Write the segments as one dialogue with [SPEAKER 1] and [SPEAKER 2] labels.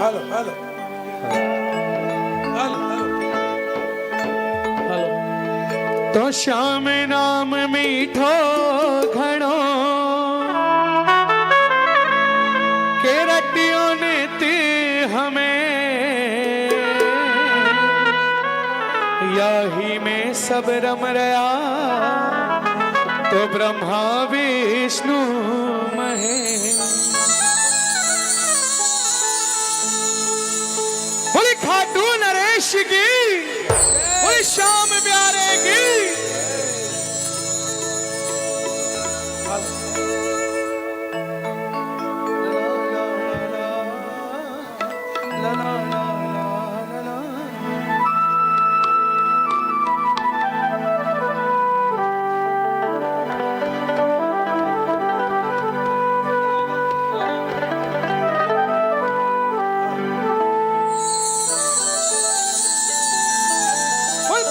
[SPEAKER 1] Hello hello hello hello
[SPEAKER 2] तो श्याम नाम मीठो घणो के रटियो ने ती हमें यही में सब रम रया तो ब्रह्मा विष्णु महेश। बोले खाटू नरेश की, बोले श्याम प्यारे की।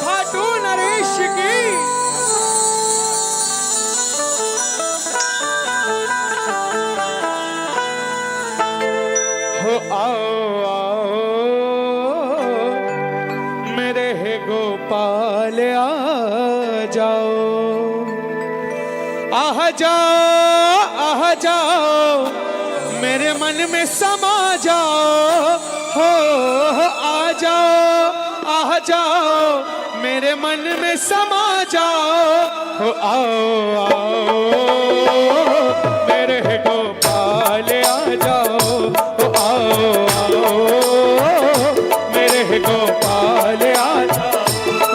[SPEAKER 2] खाटू नरेश की, हो आओ आओ मेरे है गोपाल आ जाओ, आह जाओ मेरे मन में समा जाओ, हो आ जाओ मेरे मन में समा जाओ, हो आओ मेरे गोपाल आ जाओ, हो आओ मेरे गोपाल आ जाओ,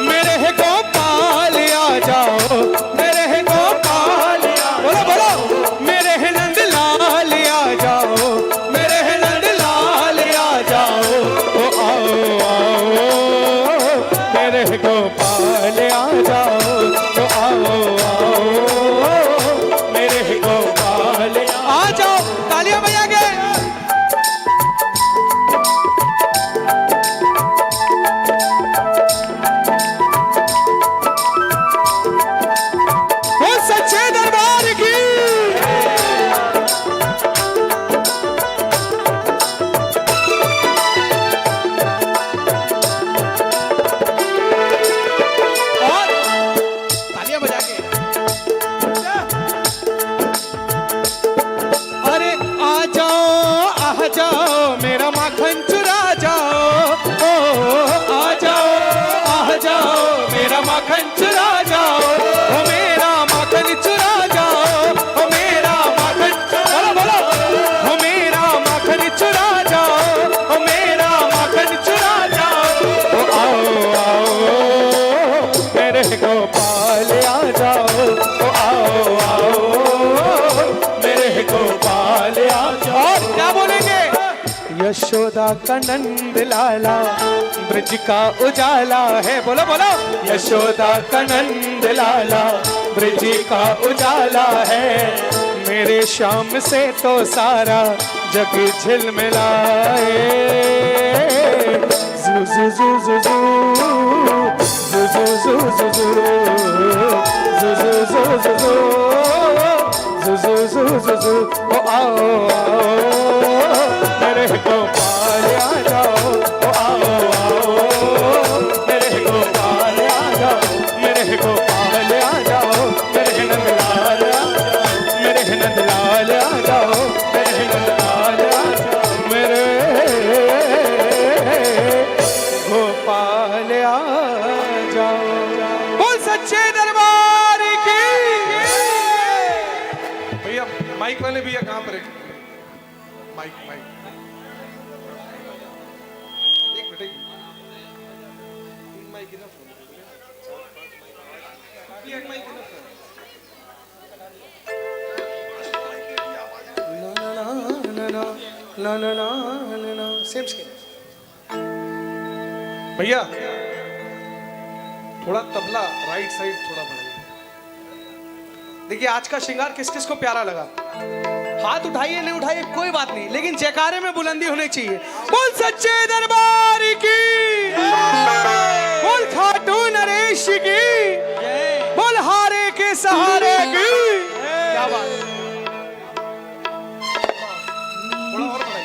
[SPEAKER 2] मेरे गोपाल आ जाओ, मेरे गोपाल बोलो बोलो मेरे नंद लाल आ जाओ, मेरे नंद लाल आ जाओ, हो आओ मेरे गोपाल आ जाओ, तो आओ मेरे गोपाल आ जाओ। तालियां बजा के वो सच्चे दरबार की। जाओ मेरा माखन चुरा जाओ, ओ आ जाओ मेरा माखन चुरा जाओ, ओ मेरा माखन चुरा जाओ, ओ मेरा माखन बोलो बोलो, ओ मेरा माखन चुरा जाओ, ओ मेरा माखन चुरा जाओ, ओ आओ मेरे गोपाल आ जाओ, ओ आओ मेरे गोपाल आ जाओ। और क्या बोलेंगे? यशोदा का नंद लाला ब्रज का उजाला है, बोलो बोलो यशोदा का नंद लाला ब्रज का उजाला है, मेरे श्याम से तो सारा जग झिलमिलाए, जू जू जू जू जू जू जू जू जू जू जू जू जू जू जू जू जू, ओ आओ मेरे गोपाल आ जाओ, ओ आओ मेरे गोपाल आ जाओ, मेरे गोपाल आ जाओ, मेरे नंदलाल आ जाओ, मेरे नंदलाल आ जाओ, मेरे नंदलाल आ जाओ, मेरे गोपाल आ जाओ। बोल सच्चे दरबार की।
[SPEAKER 1] भैया माइक वाले भैया कहाँ पर है? माइक माइक एक मिनट, माइक इनफ है, माइक इनफ है। ना सेम स्केल। भैया थोड़ा तबला राइट साइड थोड़ा बढ़ाइए। देखिए आज का श्रृंगार किस किस को प्यारा लगा? हाथ उठाइए नहीं उठाइए कोई बात नहीं, लेकिन जयकारे में बुलंदी होनी चाहिए। बोल सच्चे दरबार की, बोल खाटू नरेश की, बोल हारे के सहारे की। क्या बात है? थोड़ा और बढ़ाइए।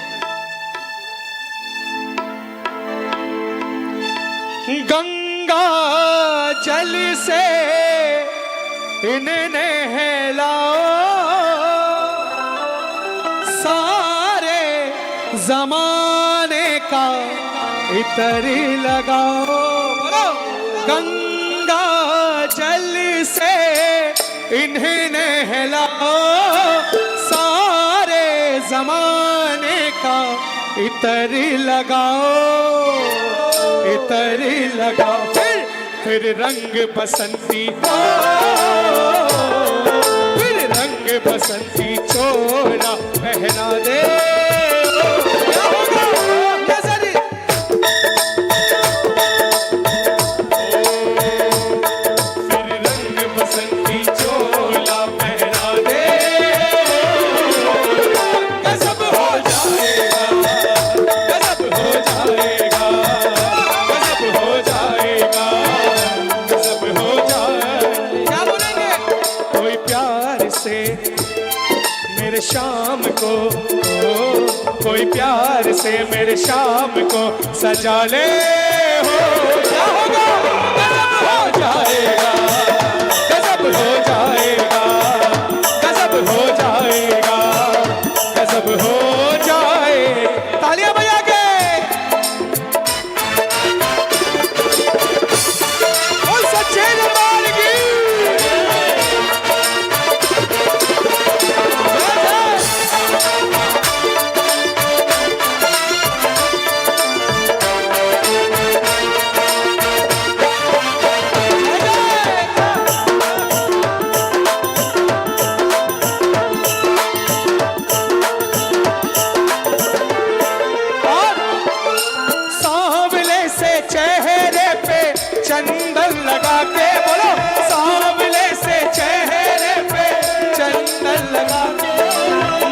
[SPEAKER 2] इन्हें नहलाओ, सारे जमाने का इतर लगाओ, गंगा जल से इन्हें नहलाओ, सारे जमाने का इतर लगाओ, इतर लगाओ। फिर रंग बसंती हो, फिर रंग बसंती चोला पहना दे। क्या होगा? नजर फिर रंग बसंती चोला पहना दे, गजब हो जाएगा, गजब हो जाएगा, गजब हो जाएगा, गजब हो जाएगा।
[SPEAKER 1] क्या बोलेंगे?
[SPEAKER 2] कोई प्यार से मेरे शाम को, कोई प्यार से मेरे शाम को सजा ले हो। क्या होगा? गजब हो जाएगा, गजब हो जाएगा, गजब हो जाएगा, गजब हो जाए। तालियां बजा के और सच्चे दरबार की सांवले से चेहरे पे चंदन लगा के, बोलो सांवले से चेहरे पे चंदन लगा के,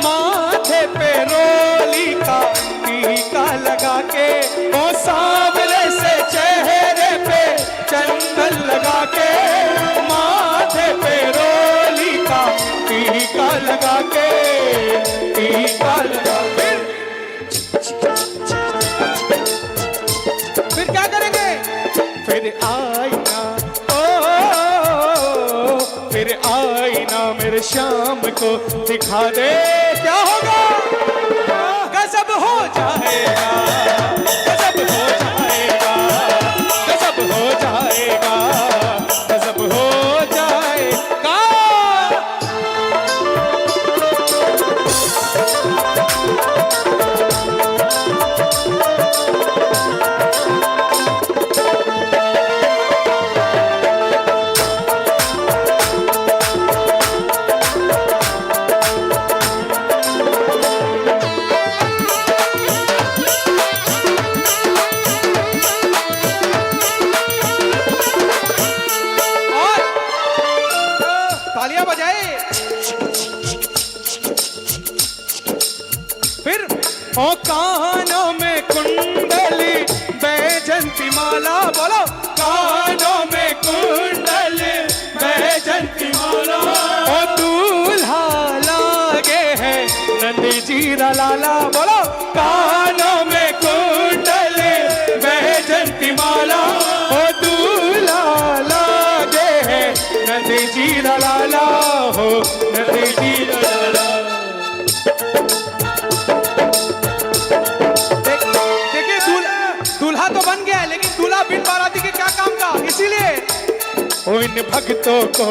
[SPEAKER 2] माथे पे रोली का टीका लगा के, ओ सांवले से चेहरे पे चंदन लगा के, माथे पे रोली का टीका लगा के, टीका लगा के। फिर क्या करेंगे? फिर आईना, ओ फिर आईना मेरे शाम को दिखा दे। क्या होगा? गजब हो जाएगा, गजब हो जाएगा, गजब हो जाएगा, गजब हो जाएगा। और तालियां बजाए। फिर ओ कानों में कुंडली बैजंती माला, बोलो कानों में कुंडली बैजंती माला, ओ दूल्हा लागे है नंदी जीरा लाला, बोलो कानों में कुंडली बैजंती माला, ओ दूल्हा लागे है नंदी जीरा लाला, हो नंदी जीरा लाला। देखिए दूल्हा तो बन गया है, लेकिन दूल्हा बिन बाराती के क्या काम का, इसीलिए ओ इन भक्तों को,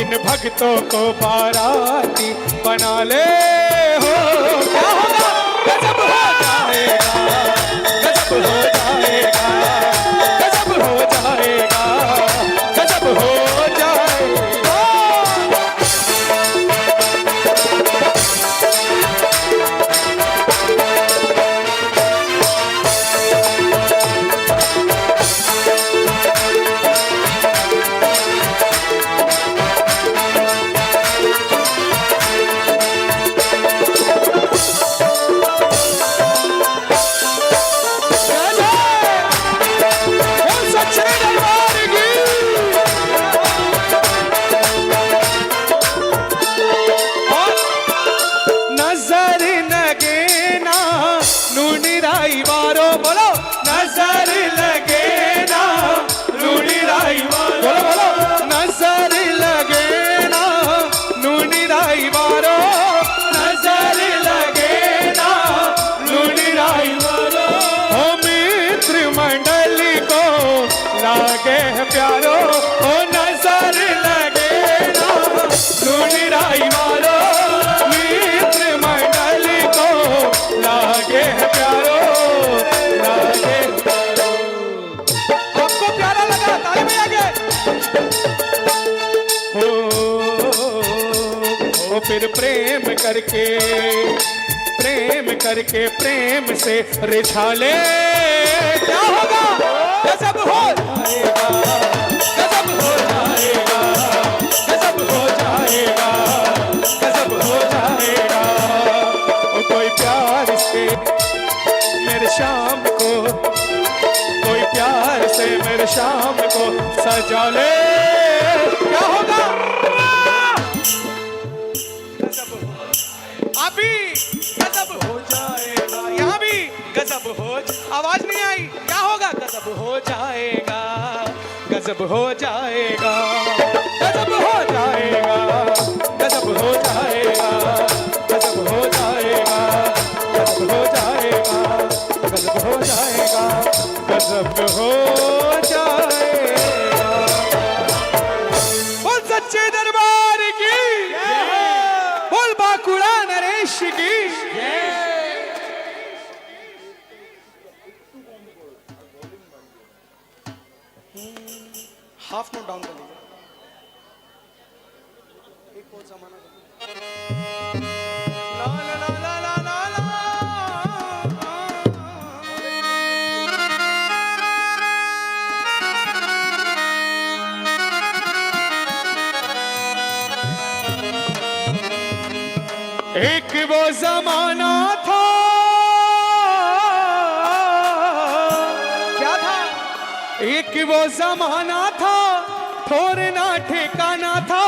[SPEAKER 2] इन भक्तों को बाराती बना ले हो। क्या होगा? गजब हो जाएगा, गजब हो जाएगा, गजब हो जाएगा, गजब हो जाएगा। फिर प्रेम करके प्रेम से रिझा ले। क्या होगा? गजब हो जाएगा, गजब हो जाएगा, गजब हो जाएगा, गजब हो जाएगा। ओ कोई प्यार से मेरे शाम को, कोई प्यार से मेरे शाम को सजा ले। क्या होगा? अभी गजब हो जाएगा, यहाँ भी गजब हो। आवाज नहीं आई, क्या होगा? गजब हो जाएगा, गजब हो जाएगा, गजब हो जाएगा, गजब हो जाएगा, गजब हो जाएगा, गजब हो जाएगा, गजब हो जाएगा, गजब हो जाएगा। बोल सच्चे दरबार की, बोल बाकुड़ा नरेश की।
[SPEAKER 1] हाफ नोट डाउन कर लीजिए। एक और जमाना ला ला ला ला ला ला ला।
[SPEAKER 2] एक वो जमाना था,
[SPEAKER 1] क्या था?
[SPEAKER 2] एक वो जमाना था, ठोरना ठिकाना था,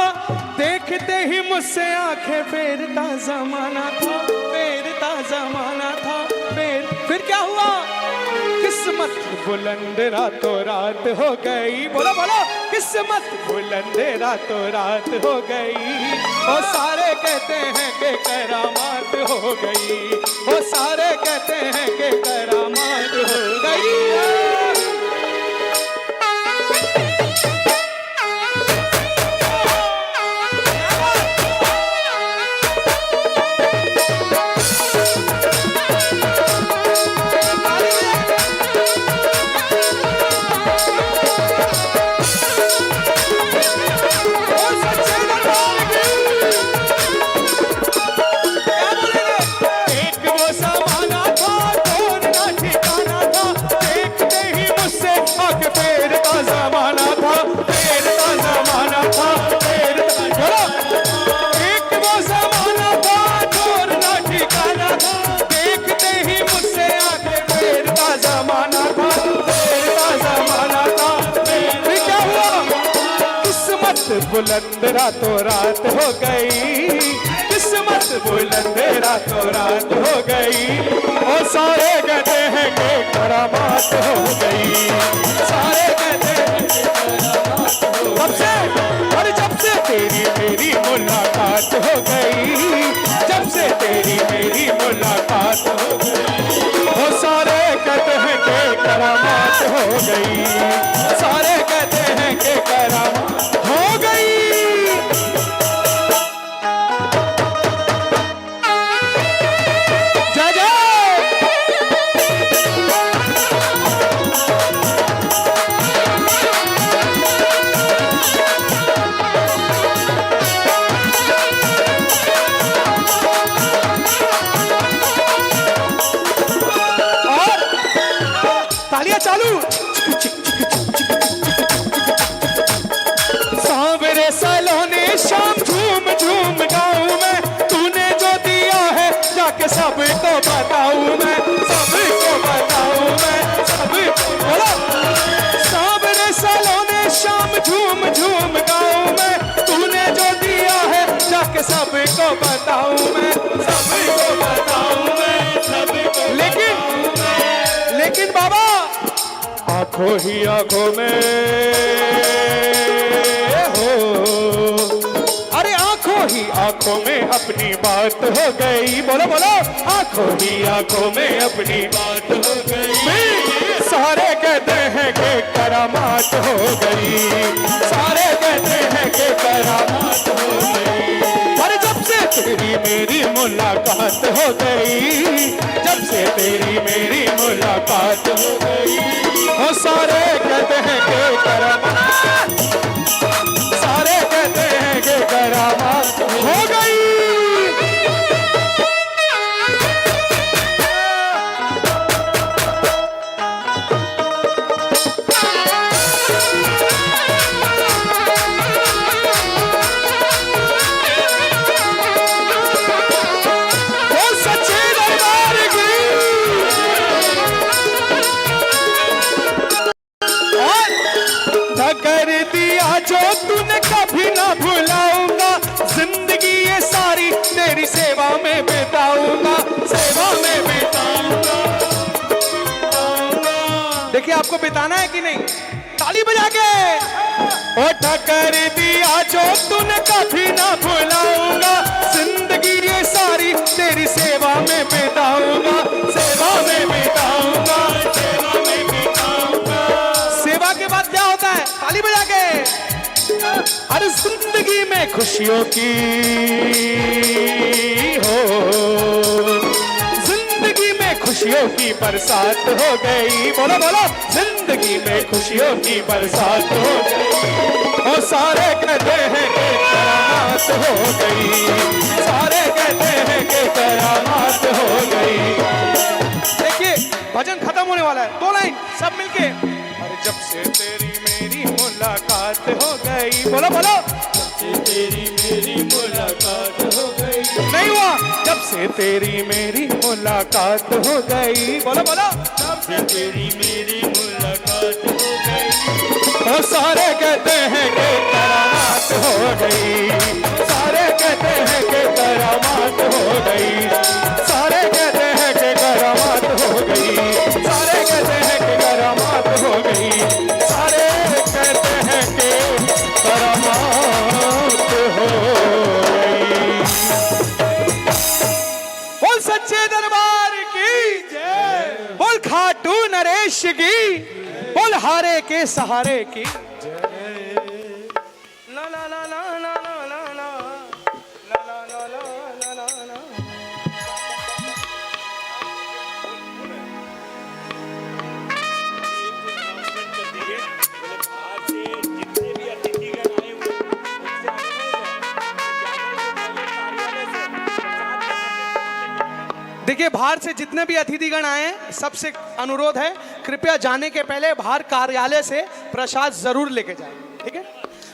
[SPEAKER 2] देखते ही मुझसे आंखें फेरता जमाना था, फेरता जमाना था। फिर क्या हुआ? किस्मत बुलंद रातों रात हो गई। बोलो बोलो, किस्मत बुलंद रातों रात हो गई। वो सारे कहते हैं कि करामात हो गई, वो सारे कहते हैं कि करामात हो गई। बुलंद रातों रात हो गई, किस्मत बुलंद रातों रात हो गई। और सारे कहते हैं कि करामात हो गई, सारे कहते हैं कि करामात हो गई। और जब से तेरी मेरी मुलाकात हो गई, जब से तेरी मेरी मुलाकात हो गई। और सारे कहते हैं कि करामात हो गई, सारे कहते हैं कि करामात हो गई।
[SPEAKER 1] तालियां चालू।
[SPEAKER 2] सांवरे सलोने शाम झूम झूम गाऊं मैं, तूने जो दिया है जाके सबको बताऊं मैं, सबको बताऊं मैं, सबको। बोलो, सांवरे सलोने शाम झूम झूम गाऊं मैं, तूने जो दिया है जाके सबको बताऊं मैं, सबको बताऊं मैं, सबको। लेकिन बाबा, आंखों ही आंखों में हो, अरे आंखों ही आंखों में अपनी बात हो गई। बोलो बोलो, आंखों ही आंखों में अपनी बात हो गई। सारे कहते हैं कि करामात हो गई, सारे कहते हैं कि करामात हो गई। और जब से तेरी मेरी मुलाकात हो गई, जब से तेरी मेरी मुलाकात हो गई। वो सारे कहते हैं कि करामात, सारे कहते हैं कि करामात हो गई।
[SPEAKER 1] आपको बिताना है कि नहीं? ताली बजा के।
[SPEAKER 2] ओ ठकर दिया जो तूने कभी ना भुलाऊंगा, जिंदगी ये सारी तेरी सेवा में बिताऊंगा, सेवा में बिताऊंगा, सेवा में बिताऊंगा।
[SPEAKER 1] सेवा के बाद क्या होता है? ताली बजा के।
[SPEAKER 2] हर जिंदगी में खुशियों की हो, जिंदगी में खुशियों की बरसात हो गई। बोलो बोलो, जिंदगी में खुशियों की बरसात हो गई। और सारे कहते हैं कि करामात हो गई, सारे कहते हैं कि करामात हो गई।
[SPEAKER 1] देखिए भजन खत्म होने वाला है, 2 लाइन सब मिलके।
[SPEAKER 2] अरे जब से तेरी मेरी मुलाकात हो गई, बोलो बोलो, जब से तेरी मेरी मुलाकात हो गई।
[SPEAKER 1] नहीं हुआ।
[SPEAKER 2] जब से तेरी मेरी मुलाकात हो गई, बोलो बोलो, जब से तेरी मेरी मुलाकात हो गई। और सारे कहते हैं कि करामात हो गई, सारे कहते हैं कि करामात हो गई, सारे कहते हैं कि करामात हो गई, सारे कहते हैं कि करामात हो गई, सारे कहते हैं कि करामात हो गई।
[SPEAKER 1] बोल सच्चे दरबार की जय, बोल खाटू नरेश की, बोल हारे के सहारे की। ला ला ला ला ला ला ला ला ला ला ला ला ला ला। देखिए बाहर से जितने भी अतिथिगण आए हैं, सबसे अनुरोध है कृपया जाने के पहले बाहर कार्यालय से प्रसाद जरूर लेके जाएं, ठीक है?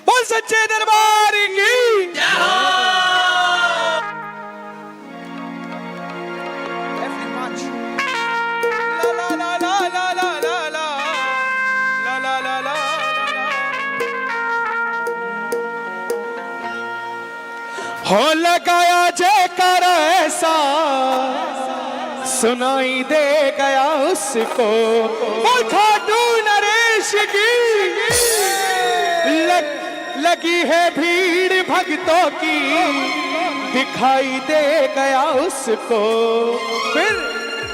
[SPEAKER 1] बोल सच्चे दरबार की जय हो। ला ला ला ला ला ला ला ला ला ला ला ला।
[SPEAKER 2] हो लगाया जयकारा ऐसा सुनाई दे गया उसको।
[SPEAKER 1] बोल खाटू नरेश की
[SPEAKER 2] लगी है भीड़ भक्तों की, दिखाई दे गया उसको।
[SPEAKER 1] फिर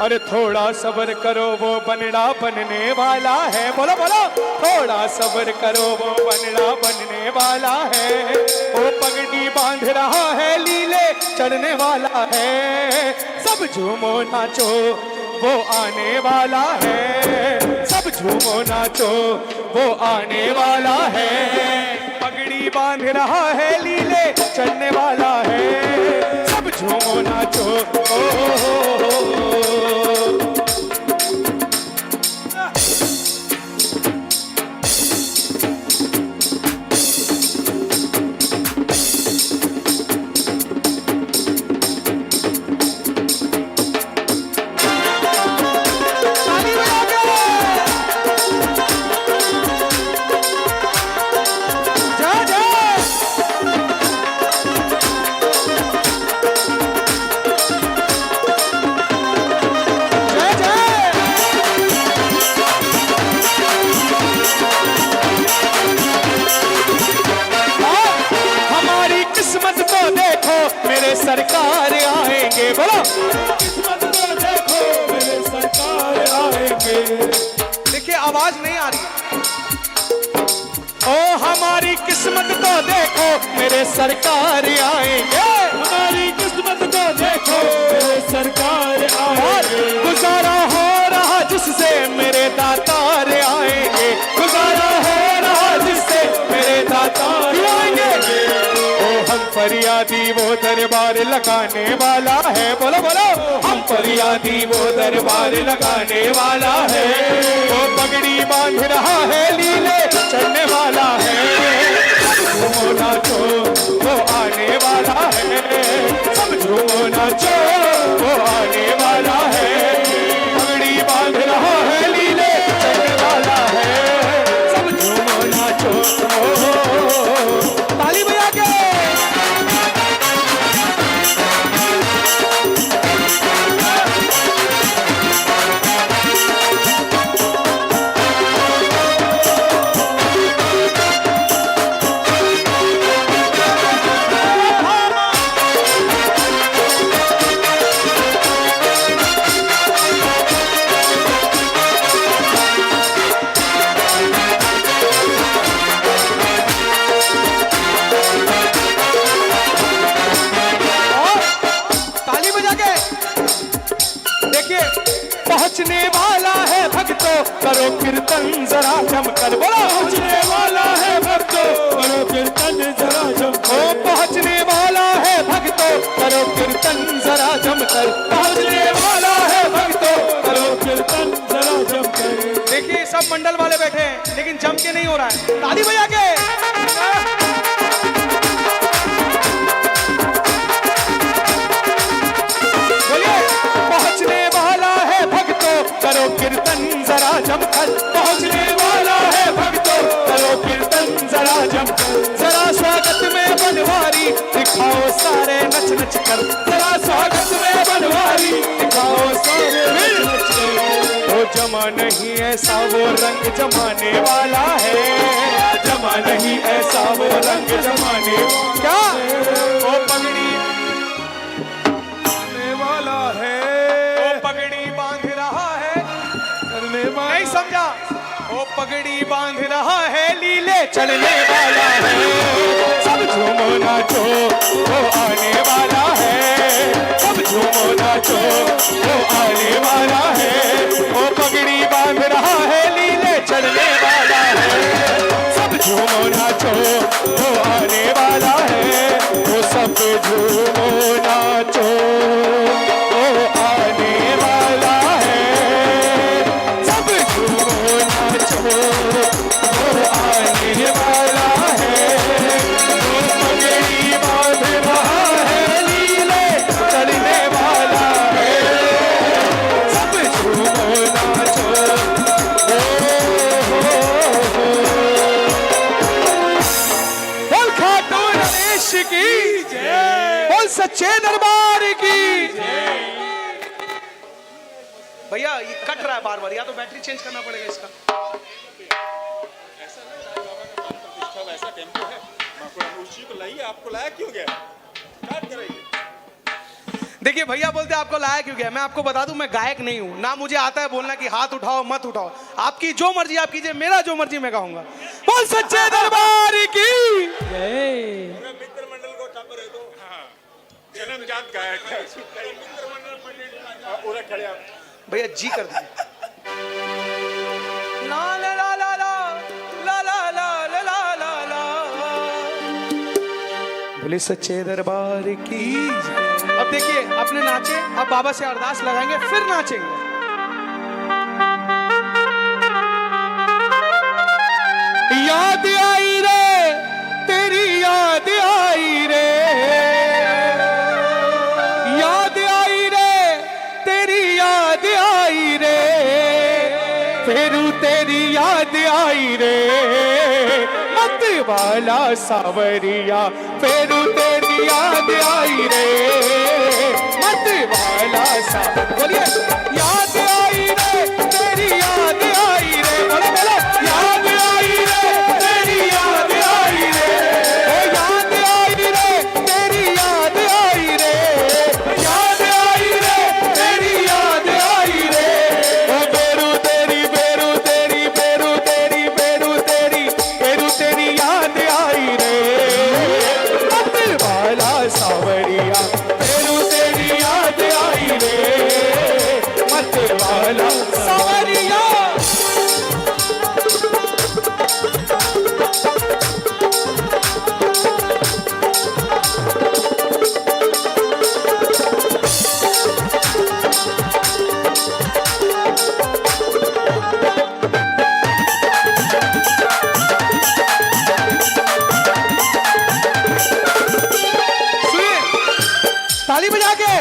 [SPEAKER 2] अरे थोड़ा सब्र करो वो बनड़ा बनने वाला है। बोलो बोलो, थोड़ा सब्र करो वो बनड़ा बनने वाला है। वो पगड़ी बांध रहा है, लीले चढ़ने वाला है। सब झूमो नाचो वो आने वाला है, सब झूमो नाचो वो आने वाला है। पगड़ी बांध रहा है, लीले चढ़ने वाला है। सब झूमो नाचो ओ सरकार आएंगे। बोलो किस्मत को देखो मेरे सरकार आएंगे।
[SPEAKER 1] देखिए आवाज नहीं आ रही है।
[SPEAKER 2] ओ हमारी किस्मत को देखो मेरे सरकार आएंगे, हमारी किस्मत को देखो मेरे सरकार आएंगे। गुजारा हो रहा जिससे मेरे दातार आएंगे, गुजारा हो रहा जिससे मेरे दातार आएंगे। हम फरियादी वो दरबार लगाने वाला है। बोलो बोलो, हम फरियादी वो दरबार लगाने वाला है। वो पगड़ी बांध रहा है, लीले चढ़ने वाला है। झूमो नाचो वो आने वाला है, सब झूमो नाचो वो आने वाला है। पगड़ी बांध रहा है, लीले चढ़ने वाला है। सब झूमो नाचो
[SPEAKER 1] ताली बजा के।
[SPEAKER 2] करो कीर्तन जरा जमकर बोलो पहुंचने वाला है भक्तों करो कीर्तन जरा जमकर पहुंचने वाला है भक्तों करो कीर्तन जरा जमकर पहुंचने वाला है भक्तों करो कीर्तन जरा जमकर।
[SPEAKER 1] देखिए सब मंडल वाले बैठे हैं लेकिन जम के नहीं हो रहा है, ताली बजा के। बोलिए
[SPEAKER 2] पहुंचने वाला है भक्तों करो कीर्तन जरा जमकर पहुंचने वाला है भक्तों करो कीर्तन जरा जमकर। जरा स्वागत में बनवारी दिखाओ सारे नच नच कर जरा स्वागत में बनवारी दिखाओ सारे नच नच कर। वो जमा नहीं ऐसा वो रंग जमाने वाला है जमा नहीं ऐसा वो रंग जमाने क्या वो पगड़ी वाला है
[SPEAKER 1] वो पगड़ी बांध रहा है, नहीं समझा? वो पगड़ी बांध रहा है लीले
[SPEAKER 2] चलने वाला है सब झूमो नाचो वो आने वाला है सब झूमो नाचो वो आने वाला है वो पगड़ी बांध रहा है लीले चलने वाला है सब झूमो नाचो वो आने वाला है वो सब झूमो नाचो वो आने वाला है सब झूमो नाचो वो आने वाला है वो पगड़ी बांध रहा है लीले चलने वाला है सब झूमो नाचो बोल खाटू नरेश की जय बोल सच्चे दरबार की
[SPEAKER 1] भैया ये कट रहा है बार बार, या तो बैटरी चेंज करना पड़ेगा इसका।
[SPEAKER 3] ऐसा टेम्पो है उसी को लाइए आपको लाया क्यों गया स्टार्ट कराइए।
[SPEAKER 1] देखिए भैया बोलते आपको लाया क्यों गया, मैं आपको बता दूं मैं गायक नहीं हूं ना, मुझे आता है बोलना कि हाथ उठाओ मत उठाओ, आपकी जो मर्जी आप कीजिए, मेरा जो मर्जी मैं गाऊंगा।
[SPEAKER 2] बोल सच्चे दरबार की
[SPEAKER 3] मित्र मंडल को टापर है तो जन्मजात गायक है मित्र मंडल पंडित पूरा खड़े आप
[SPEAKER 1] भैया जी कर दीजिए। ला ला ला ला ला ला ला ला ला ला ला बोले सच्चे दरबार की। अब देखिए अपने नाचे, अब बाबा से अरदास लगाएंगे फिर नाचेंगे।
[SPEAKER 2] याद आई रे तेरी याद आई रे याद आई रे तेरी याद आई रे फेरू तेरी याद आई रे मत वाला सावरिया फेरू तेरी याद आई रे मत वाला सा बोलिए याद आई रे तेरी याद आई रे बोलो बोलो याद आई रे तेरी याद आई रे ओ याद आई रे तेरी याद आई रे याद आई रे तेरी याद आई रे ओ बेरू तेरी बेरू तेरी बेरू तेरी बेरू तेरी बेरू तेरी याद आई रे मत वाला सावरिया बेरू तेरी याद आई रे मत वाला सावरिया।
[SPEAKER 1] सुनिए ताली बजा के।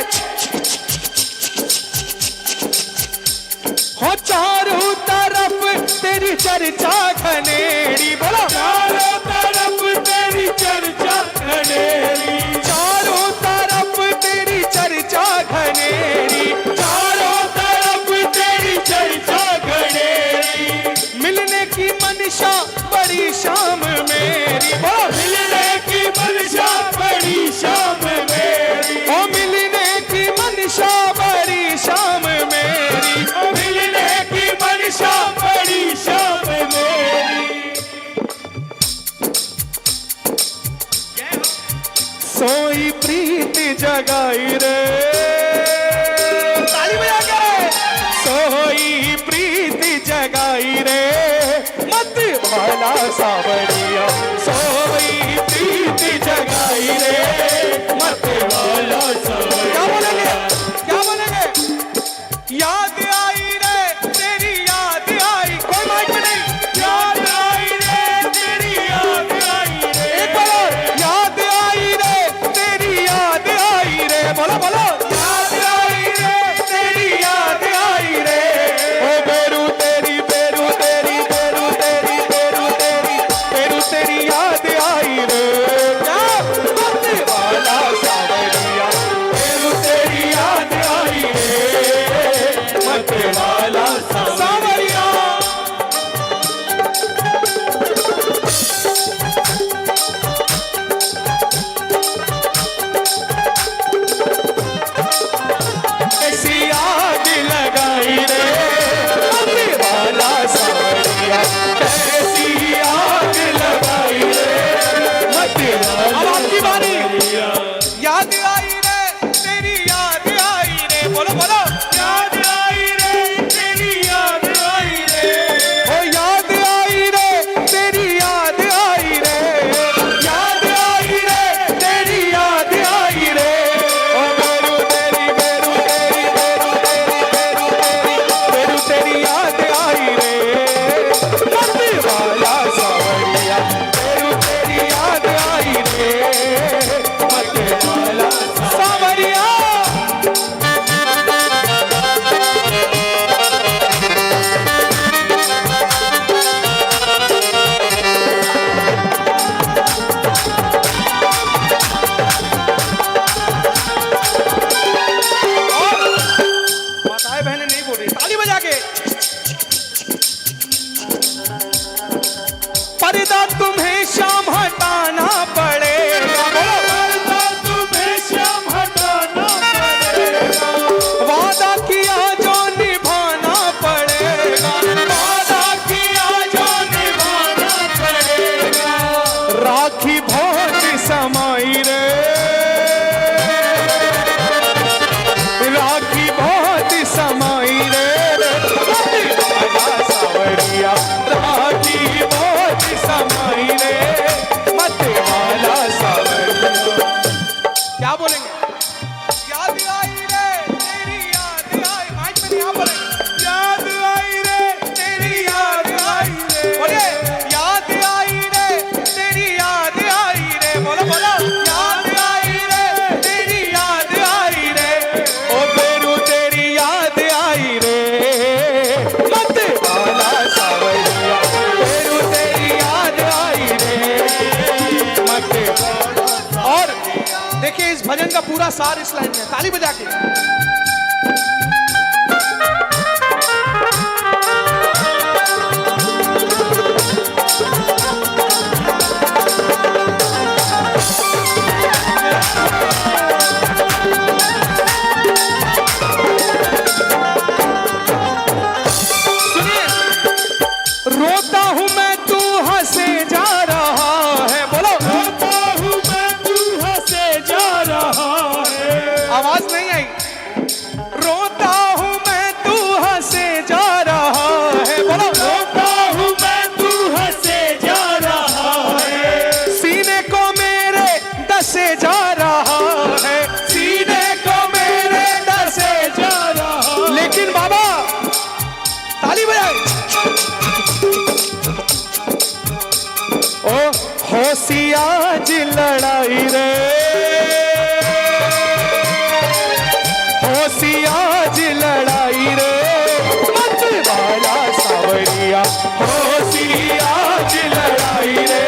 [SPEAKER 2] हो चारों तरफ तेरी चर्चा घनेरी बोलो चारों तरफ तेरी चर्चा घनेरी चारों तरफ तेरी चर्चा घनेरी चारों तरफ तेरी चर्चा घनेरी मिलने की मनशा बड़ी शाम मेरी बोलो मिलने की मनशा बड़ी शाम मेरी ओ मिलने की मनशा बड़ी शाम मेरी ओ मिलने की मनशा बड़ी शाम मेरी सोई प्रीत जगाई रे ताली बजा के सोई प्रीत जगाई वाला सावरिया सोई प्रीति जगाई रे मत वाला सावरिया। क्या बोलेंगे याद आई रे तेरी याद आई, कोई माइक में नहीं, याद आई रे तेरी याद आई रे, एक बार और, याद आई रे तेरी याद आई रे, बोलो बोलो, याद आई रे तेरी याद आई रे, ओ बेरू तेरी बेरू तेरी बेरू तेरी बेरू तेरी बेरू तेरी याद आई रे, क्या मत वाला सावरिया बेरू तेरी याद आई रे मत वाला सावरिया। ऐसी आग लगाई रे मत वाला सावरिया, ऐसी आग लगाई रे मत वाला। अब आपकी बारी, याद आई रे तेरी याद आई रे, बोलो बोलो, याद आई रे तेरी याद आई रे, ओ याद आई रे तेरी याद आई रे, याद आई रे तेरी याद आई रे, ओ बेरू तेरी बेरू तेरी बेरू तेरी बेरू तेरी बेरू तेरी याद आई रे मत वाला सावरिया, बेरू तेरी याद आई रे मत वाला सावरिया। माताएं बहनें नहीं बोल रही, ताली बजा के। पर्दा तुम्हें शाम हटाना पड़ेगा, पर्दा तुम्हें शाम हटाना पड़ेगा, वादा किया जो निभाना पड़ेगा, वादा किया जो निभाना पड़ेगा, राखी बहुत समाई रे, राखी बहुत समाई रे वाला सावरिया, राखी बहुत समाई रे मत वाला सावरिया। क्या बोलेंगे याद आई रे तेरी याद आई, माइक में नहीं, आप बोलेंगे याद आई रे तेरी याद आई रे, बोलिए याद आई रे तेरी याद आई रे, बोलो बोलो, याद आई रे तेरी याद आई रे, ओ बेरू तेरी याद आई रे मत वाला सावरिया, बेरू तेरी याद आई रे मत वाला। और देखिए इस भजन का पूरा सार इस लाइन में, ताली बजा के। सुनिए, रोता हूं मैं तू हंसे जा रहा है, बोलो रोता हूं मैं तू हंसे जा रहा है, आवाज नहीं आई, रोता हूं मैं तू हंसे जा रहा है, बोलो रोता हूं मैं तू हंसे जा रहा है, सीने को मेरे डसे जा रहा है, सीने को मेरे डसे जा रहा, लेकिन बाबा ताली बजाए, ओ होशियाज लड़ाई रे, होशियाज लड़ाई रे मत वाला सावरिया, होशियाज लड़ाई रे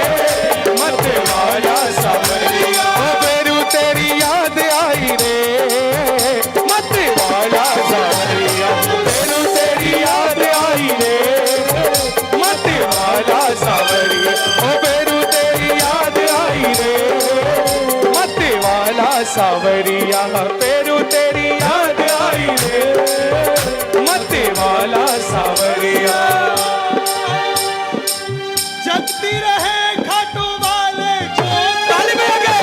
[SPEAKER 2] मत वाला सावरिया, ओ बेरू तेरी याद आई रे मत वाला सावरिया, बेरू तेरी याद आई रे मत वाला सावरिया, ओ बेरू तेरी याद आई रे मत वाला सावरिया, बेरू तेरी याद आई रे मत वाला सावरिया। जगती रहे खाटू वाले जो, ताली बजा के,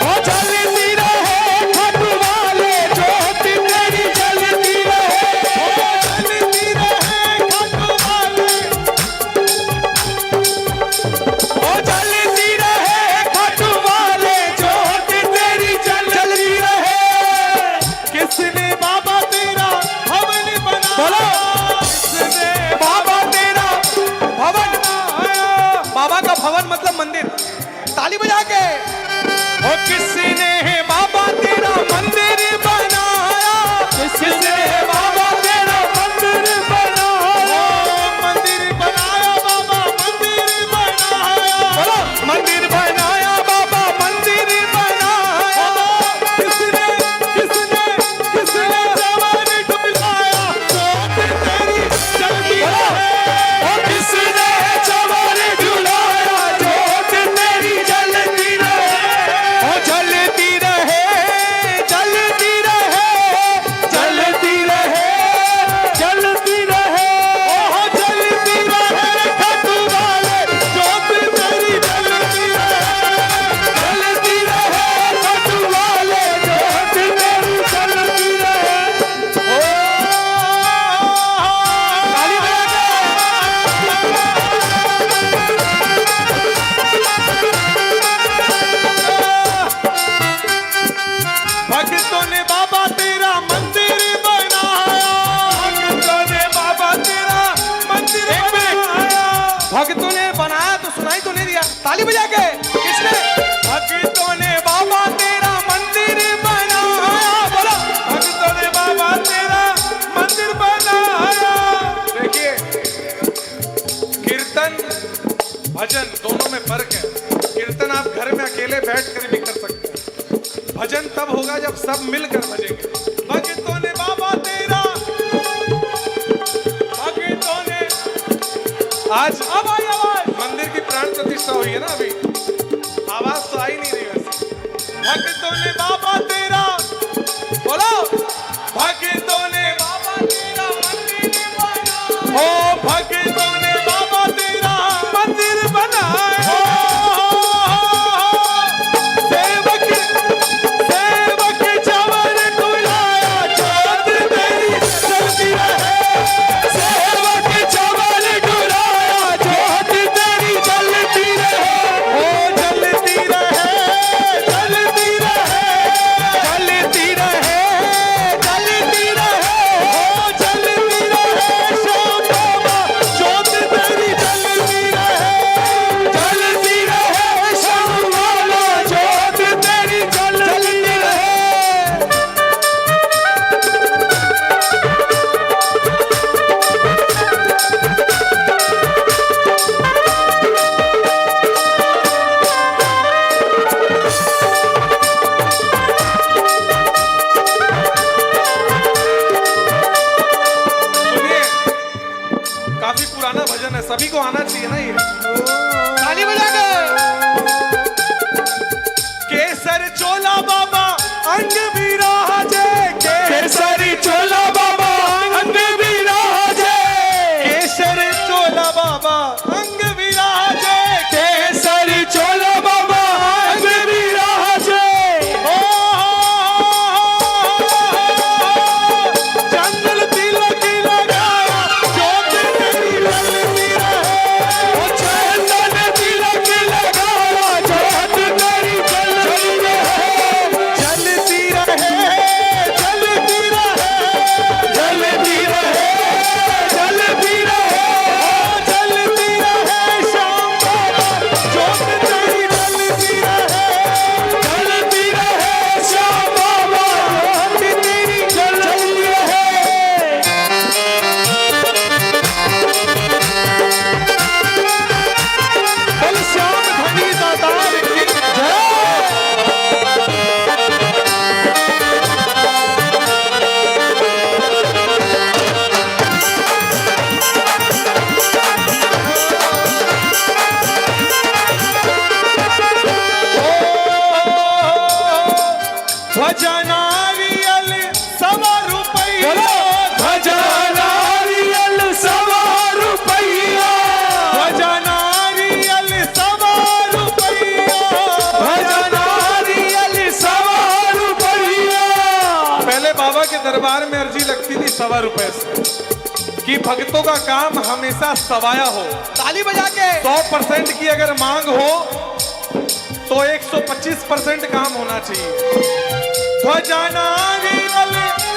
[SPEAKER 2] ओ जलती रहे खाटू वाले ज्योति तेरी जलती रहे, ओ जलती रहे खाटू वाले
[SPEAKER 1] ताली बजा के।
[SPEAKER 2] ओ किसने है बाबा तेरा मंदिर बनाया, किसने है बाबा तेरा मंदिर बनाया, मंदिर बनाया बाबा मंदिर बनाया, बोलो मंदिर बनाया बाबा मंदिर बनाया, किसने किसने किसने जवान डुलाया जोत तेरी जलती रहे, ओ किसने जवान डुलाया जोत तेरी जलती रहे, ओ जलती रहे जलती रहे जलती रहे जलती रहे, ओ जलती रहे खटू वाले जोत तेरी जलती रहे खटू वाले जोत तेरी जलती रहे। ओ ताली बजा भक्तों ने बाबा तेरा मंदिर बनाया, भक्तों ने बाबा तेरा मंदिर बनाया,
[SPEAKER 1] भक्तों ने बनाया तो सुनाई तो नहीं दिया, ताली बजा के। किसने?
[SPEAKER 2] भक्तों ने बाबा तेरा मंदिर बनाया, बोलो भक्तों ने बाबा तेरा मंदिर बनाया। देखिए कीर्तन भजन दोनों में फर्क है। कीर्तन आप घर में अकेले बैठ कर भी कर सकते हैं, भजन तब होगा जब सब मिलकर भजेंगे। भक्तों ने बाबा तेरा, भक्तों ने आज अब आई आवाज, मंदिर की प्राण प्रतिष्ठा हुई है ना, अभी आवाज तो आई नहीं रही वैसे। भक्तों ने बाबा तेरा, बोलो भक्तों ने बाबा तेरा मंदिर बनाया, ओ भक्तों ने बाबा तेरा मंदिर बनाया, सेवक सेवक जवान डुलाया जोत तेरी जलती रहे, सेवक जवान डुलाया जोत तेरी जलती रहे, ओ जलती रहे जलती रहे जलती रहे जलती रहे, ओ जलती रहे श्याम बाबा जोत तेरी जलती रहे श्याम बाबा जोत तेरी जलती रहे। सुनिए काफी पुराना भजन है, सभी को आना चाहिए ना ये।
[SPEAKER 1] ताली बजा के।
[SPEAKER 2] केसर चोला बाबा अंग विराजे, केसरी चोला बाबा अंग विराजे, केसर चोला बाबा अंग विराजे, केसरी चोला बाबा अंग विराजे, ओ चंदन तिलक लगाया जोत तेरी जलती रहे, ओ चंदन तिलक लगाया जोत तेरी जलती रहे, जलती रहे जलती रहे जलती रहे जलती रहे, ओ जलती रहे श्याम बाबा जोत तेरी जलती रहे श्याम बाबा जोत तेरी जलती रहे। बोल श्याम धनी दातार की जय। भजनारियल सवा रुपया, भजनारियल सवा रुपया, भजनारियल सवा रुपया, भजनारियल सवा रुपया। पहले बाबा के दरबार में अर्जी लगती थी 1.25 रुपए से कि भक्तों का काम हमेशा सवाया हो।
[SPEAKER 1] ताली बजा के।
[SPEAKER 2] 100% की अगर मांग हो तो 125% काम होना चाहिए। भजनारियल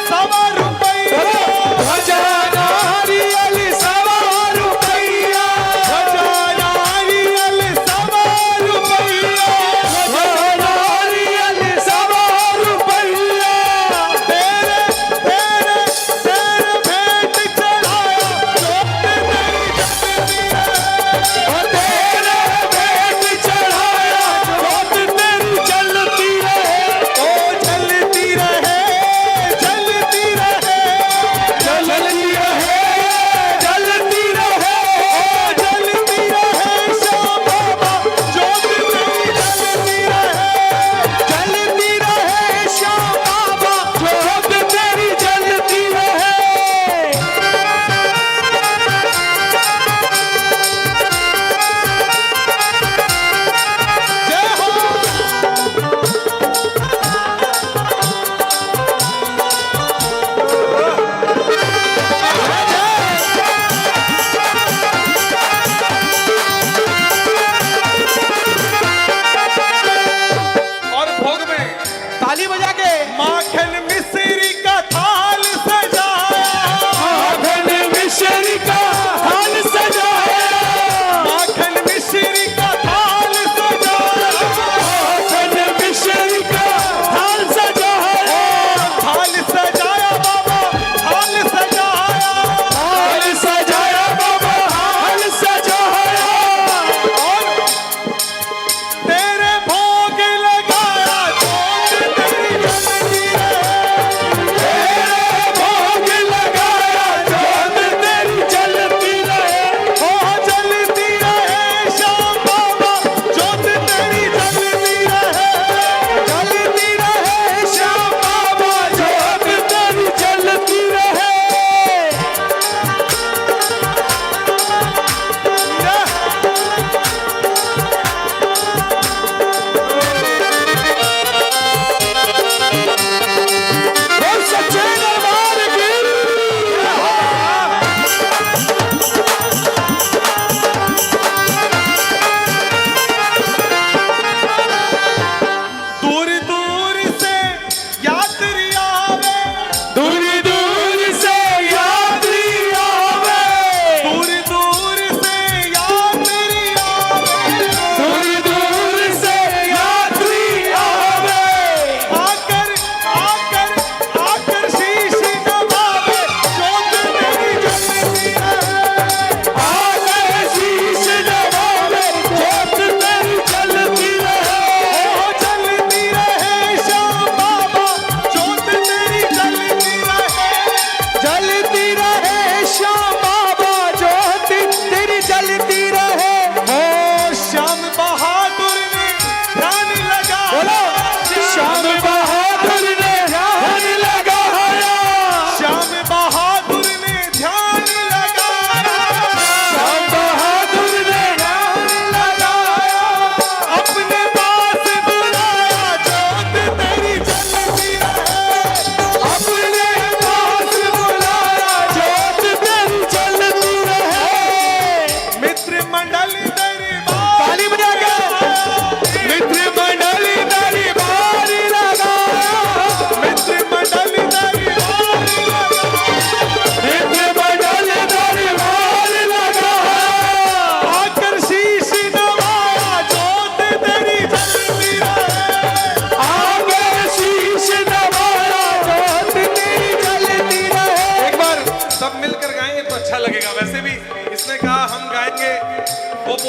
[SPEAKER 2] सवा रुपया, भजनारियल सवा रुपया, भजनारियल सवा रुपया।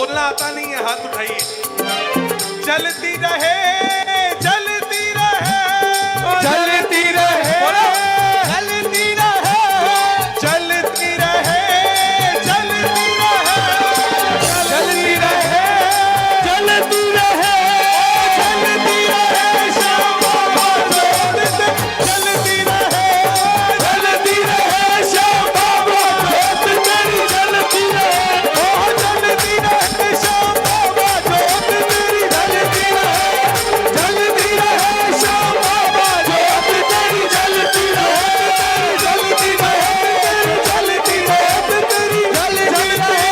[SPEAKER 3] बोलना आता नहीं है, हाथ उठाइए। चलती रहे, चलती रहे,
[SPEAKER 2] चलती रहे,
[SPEAKER 1] चलती रहे,
[SPEAKER 3] चलती रहे, चलती रहे,
[SPEAKER 2] चलती रहे, चलती रहे,
[SPEAKER 3] चलती रहे, श्याम बाबा जोत दे। चलती रहे,
[SPEAKER 2] चलती रहे, श्याम बाबा जोत तेरी जलती रहे,
[SPEAKER 3] ओ चलती रहे, श्याम बाबा जोत तेरी
[SPEAKER 2] जलती रहे, जलती रहे, श्याम बाबा जोत तेरी जलती रहे,
[SPEAKER 3] चलती रहे, चलती रहे, तेरी
[SPEAKER 2] जलती रहे।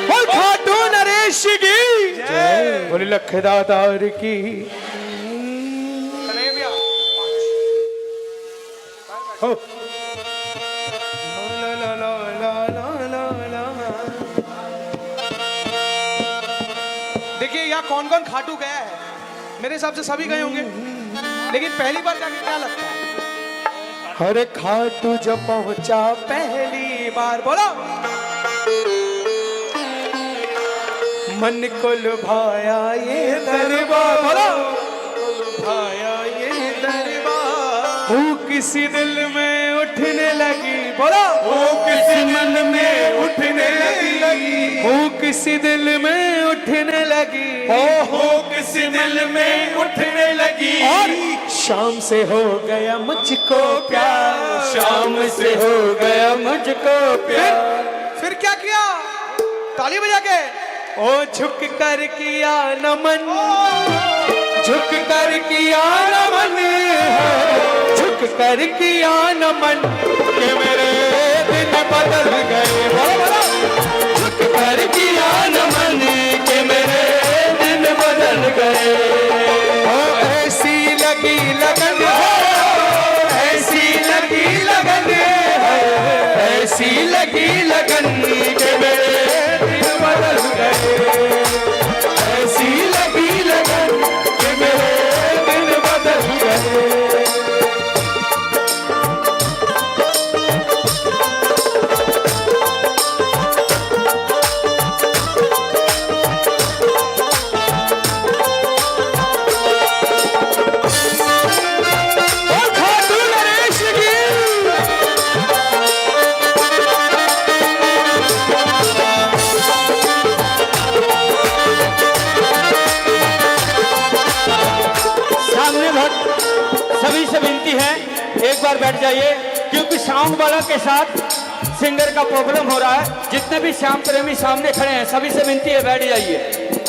[SPEAKER 1] बोल खाटू नरेश की
[SPEAKER 2] बोले लखदातार की।
[SPEAKER 1] कन्हैया
[SPEAKER 2] हो
[SPEAKER 1] ला ला ला ला ला ला ला। देखिए यहाँ कौन कौन खाटू गया है, मेरे हिसाब से सभी गए होंगे, लेकिन पहली बार जाके क्या लगता है?
[SPEAKER 2] हरे खाटू जब पहुंचा
[SPEAKER 1] पहली बार बोलो
[SPEAKER 2] मन को लुभाया ये दरबार,
[SPEAKER 1] बोलो
[SPEAKER 2] लुभाया ये दरबार।
[SPEAKER 1] वो किसी दिल में उठने लगी, बोलो
[SPEAKER 2] वो किसी मन में उठने लगी,
[SPEAKER 1] वो किसी दिल में उठने लगी,
[SPEAKER 2] हो किसी दिल में उठने लगी।
[SPEAKER 1] और
[SPEAKER 2] शाम से हो गया मुझको प्यार, शाम से हो गया मुझको प्यार।
[SPEAKER 1] फिर क्या किया? ताली बजा के
[SPEAKER 2] ओ झुक कर किया नमन, झुक कर किया नमन, झुक कर किया नमन कि मेरे दिन बदल गए। बोलो बोलो, झुक कर किया नमन कि मेरे दिन बदल गए। ओ ऐसी लगी लगन है, ऐसी लगी लगन है, ऐसी लगी लगन कि मेरे दिन बदल गए। ऐसी लगी लगन कि मेरे दिन बदल गए।
[SPEAKER 1] और खाटू नरेश की
[SPEAKER 4] सामने भक्त सभी से विनती है एक बार बैठ जाइए, क्योंकि साउंड वाला के साथ सिंगर का प्रॉब्लम हो रहा है। जितने भी श्याम प्रेमी सामने खड़े हैं सभी से विनती है बैठ जाइए,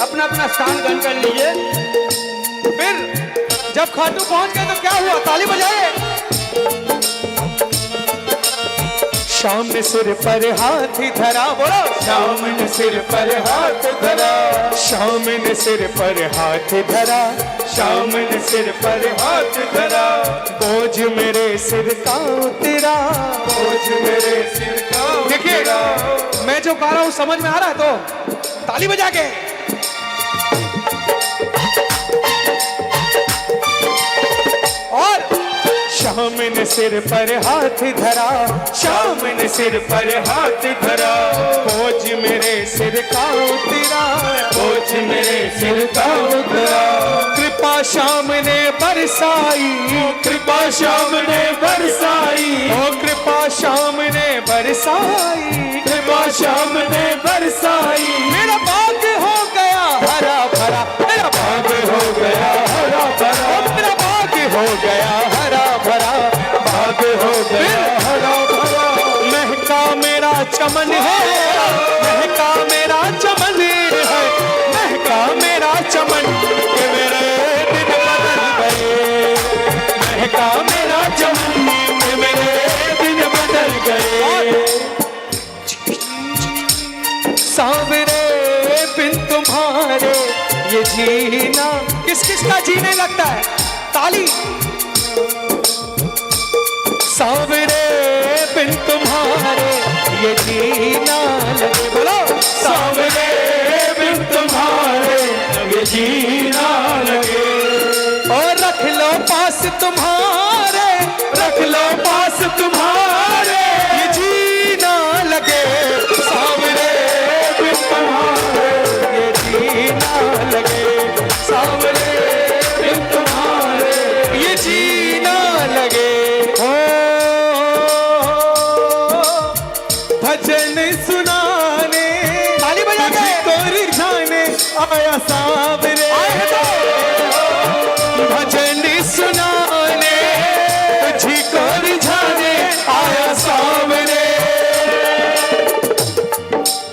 [SPEAKER 4] अपना अपना स्थान ग्रहण कर लीजिए।
[SPEAKER 1] फिर जब खाटू पहुंच गए तो क्या हुआ? ताली बजाए।
[SPEAKER 2] शाम ने सिर पर हाथ धरा, बोलो शाम ने सिर पर हाथ धरा, शाम ने सिर पर हाथ धरा, शाम ने सिर पर हाथ धरा। बोझ मेरे सिर का उतरा, बोझ मेरे सिर का
[SPEAKER 1] देखिए
[SPEAKER 2] उतरा।
[SPEAKER 1] मैं जो गा रहा हूँ समझ में आ रहा है तो ताली बजा के। और
[SPEAKER 2] शाम ने सिर पर हाथ धरा, शाम ने सिर पर हाथ धरा। बोझ मेरे सिर का उतरा, बोझ मेरे सिर का उतरा। कृपा शाम ने बरसाई, कृपा शाम ने बरसाई, ओ कृपा शाम ने बरसाई, कृपा शाम ने बरसाई।
[SPEAKER 1] मेरा बाग हो गया हरा भरा, मेरा
[SPEAKER 2] बाग हो गया हरा भरा,
[SPEAKER 1] मेरा बाग
[SPEAKER 2] हो गया हरा भरा, बाग हो गया हरा भरा। महका मेरा चमन है, महका मेरा चमन है, महका मेरा चमन कि मेरे दिन बदल गए। महका मेरा चमन कि मेरे दिन बदल गए। सांवरे बिन तुम्हारे ये जीना,
[SPEAKER 1] किस किस का जीने लगता है? ताली।
[SPEAKER 2] सांवरे बिन तुम्हारे ये जीना लगे, बोलो सांवरे बिन तुम्हारे ये जीना लगे। और रख लो पास तुम्हारे, रख लो पास तुम्हारे ये जी तुम्हारे ये जीना लगे, सांवरे बिन तुम्हारे ये जीना लगे। हो भजन सुनाने
[SPEAKER 1] ताली बजा के।
[SPEAKER 2] तुझको रिझाने आया सांवरे, भजन सुनाने तुझको रिझाने आया सांवरे।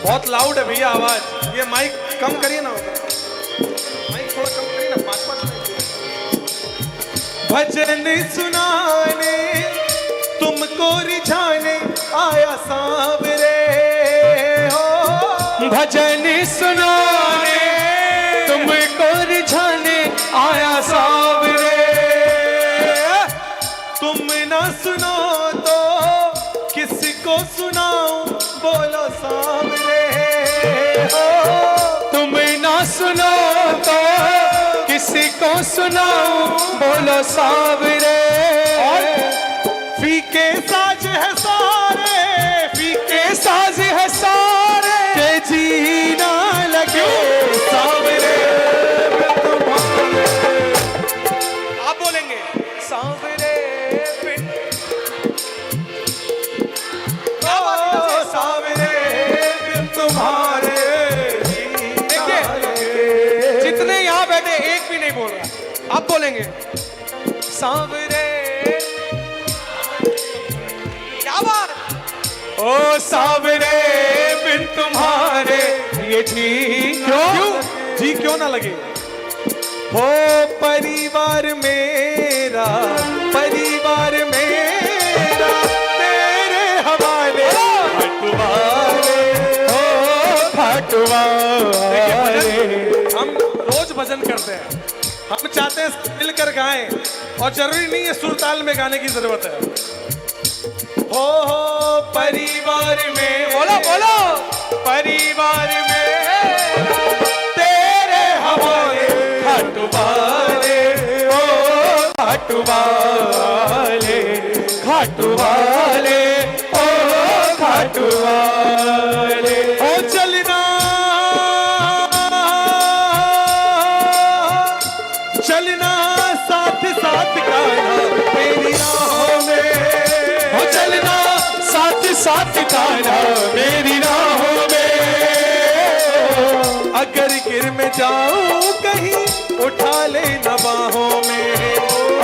[SPEAKER 1] बहुत लाउड है भैया आवाज, ये माइक कम करिए ना, माइक थोड़ा कम करिए ना, 5-5 मिनट।
[SPEAKER 2] भजन सुनाने तुमको रिझाने आया सांवरे, हो भजन सुनाने तुमको रिझाने आया सांवरे। तुम ना सुनो तो किसको सुनाऊं, बोलो सांवरे, हो तुम ना सुनो तो किसी को सुनाऊं, बोलो सांवरे। फीके साज है सारे, फीके साज है सारे, के जीना लगे सांवरे।
[SPEAKER 1] आप बोलेंगे सांवरे बिन,
[SPEAKER 2] ओ सांवरे बिन तुम्हारे
[SPEAKER 1] देखिए जितने यहाँ बैठे एक भी नहीं बोल रहा, आप बोलेंगे सांवरे। क्या बात,
[SPEAKER 2] ओ सांवरे बिन तुम्हारे ये जी क्यों जी क्यों ना लगे। हो परिवार मेरा, परिवार मेरा तेरे हवाले, फटवाले हो फटवाले।
[SPEAKER 1] हम रोज भजन करते हैं, हम चाहते हैं मिलकर गाएं, और जरूरी नहीं है सुर ताल में गाने की जरूरत है।
[SPEAKER 2] हो परिवार में,
[SPEAKER 1] बोलो बोलो,
[SPEAKER 2] परिवार में तेरे हवाले, खटवाले ओ खटवाले, खटवाले ओ खटवाले। ओ चलना चलना साथ साथ गाना मेरी राहों में, हो चलना साथ साथ गाना मेरी राहों में। अगर गिर में जाऊं कहीं उठा ले न बाहों में,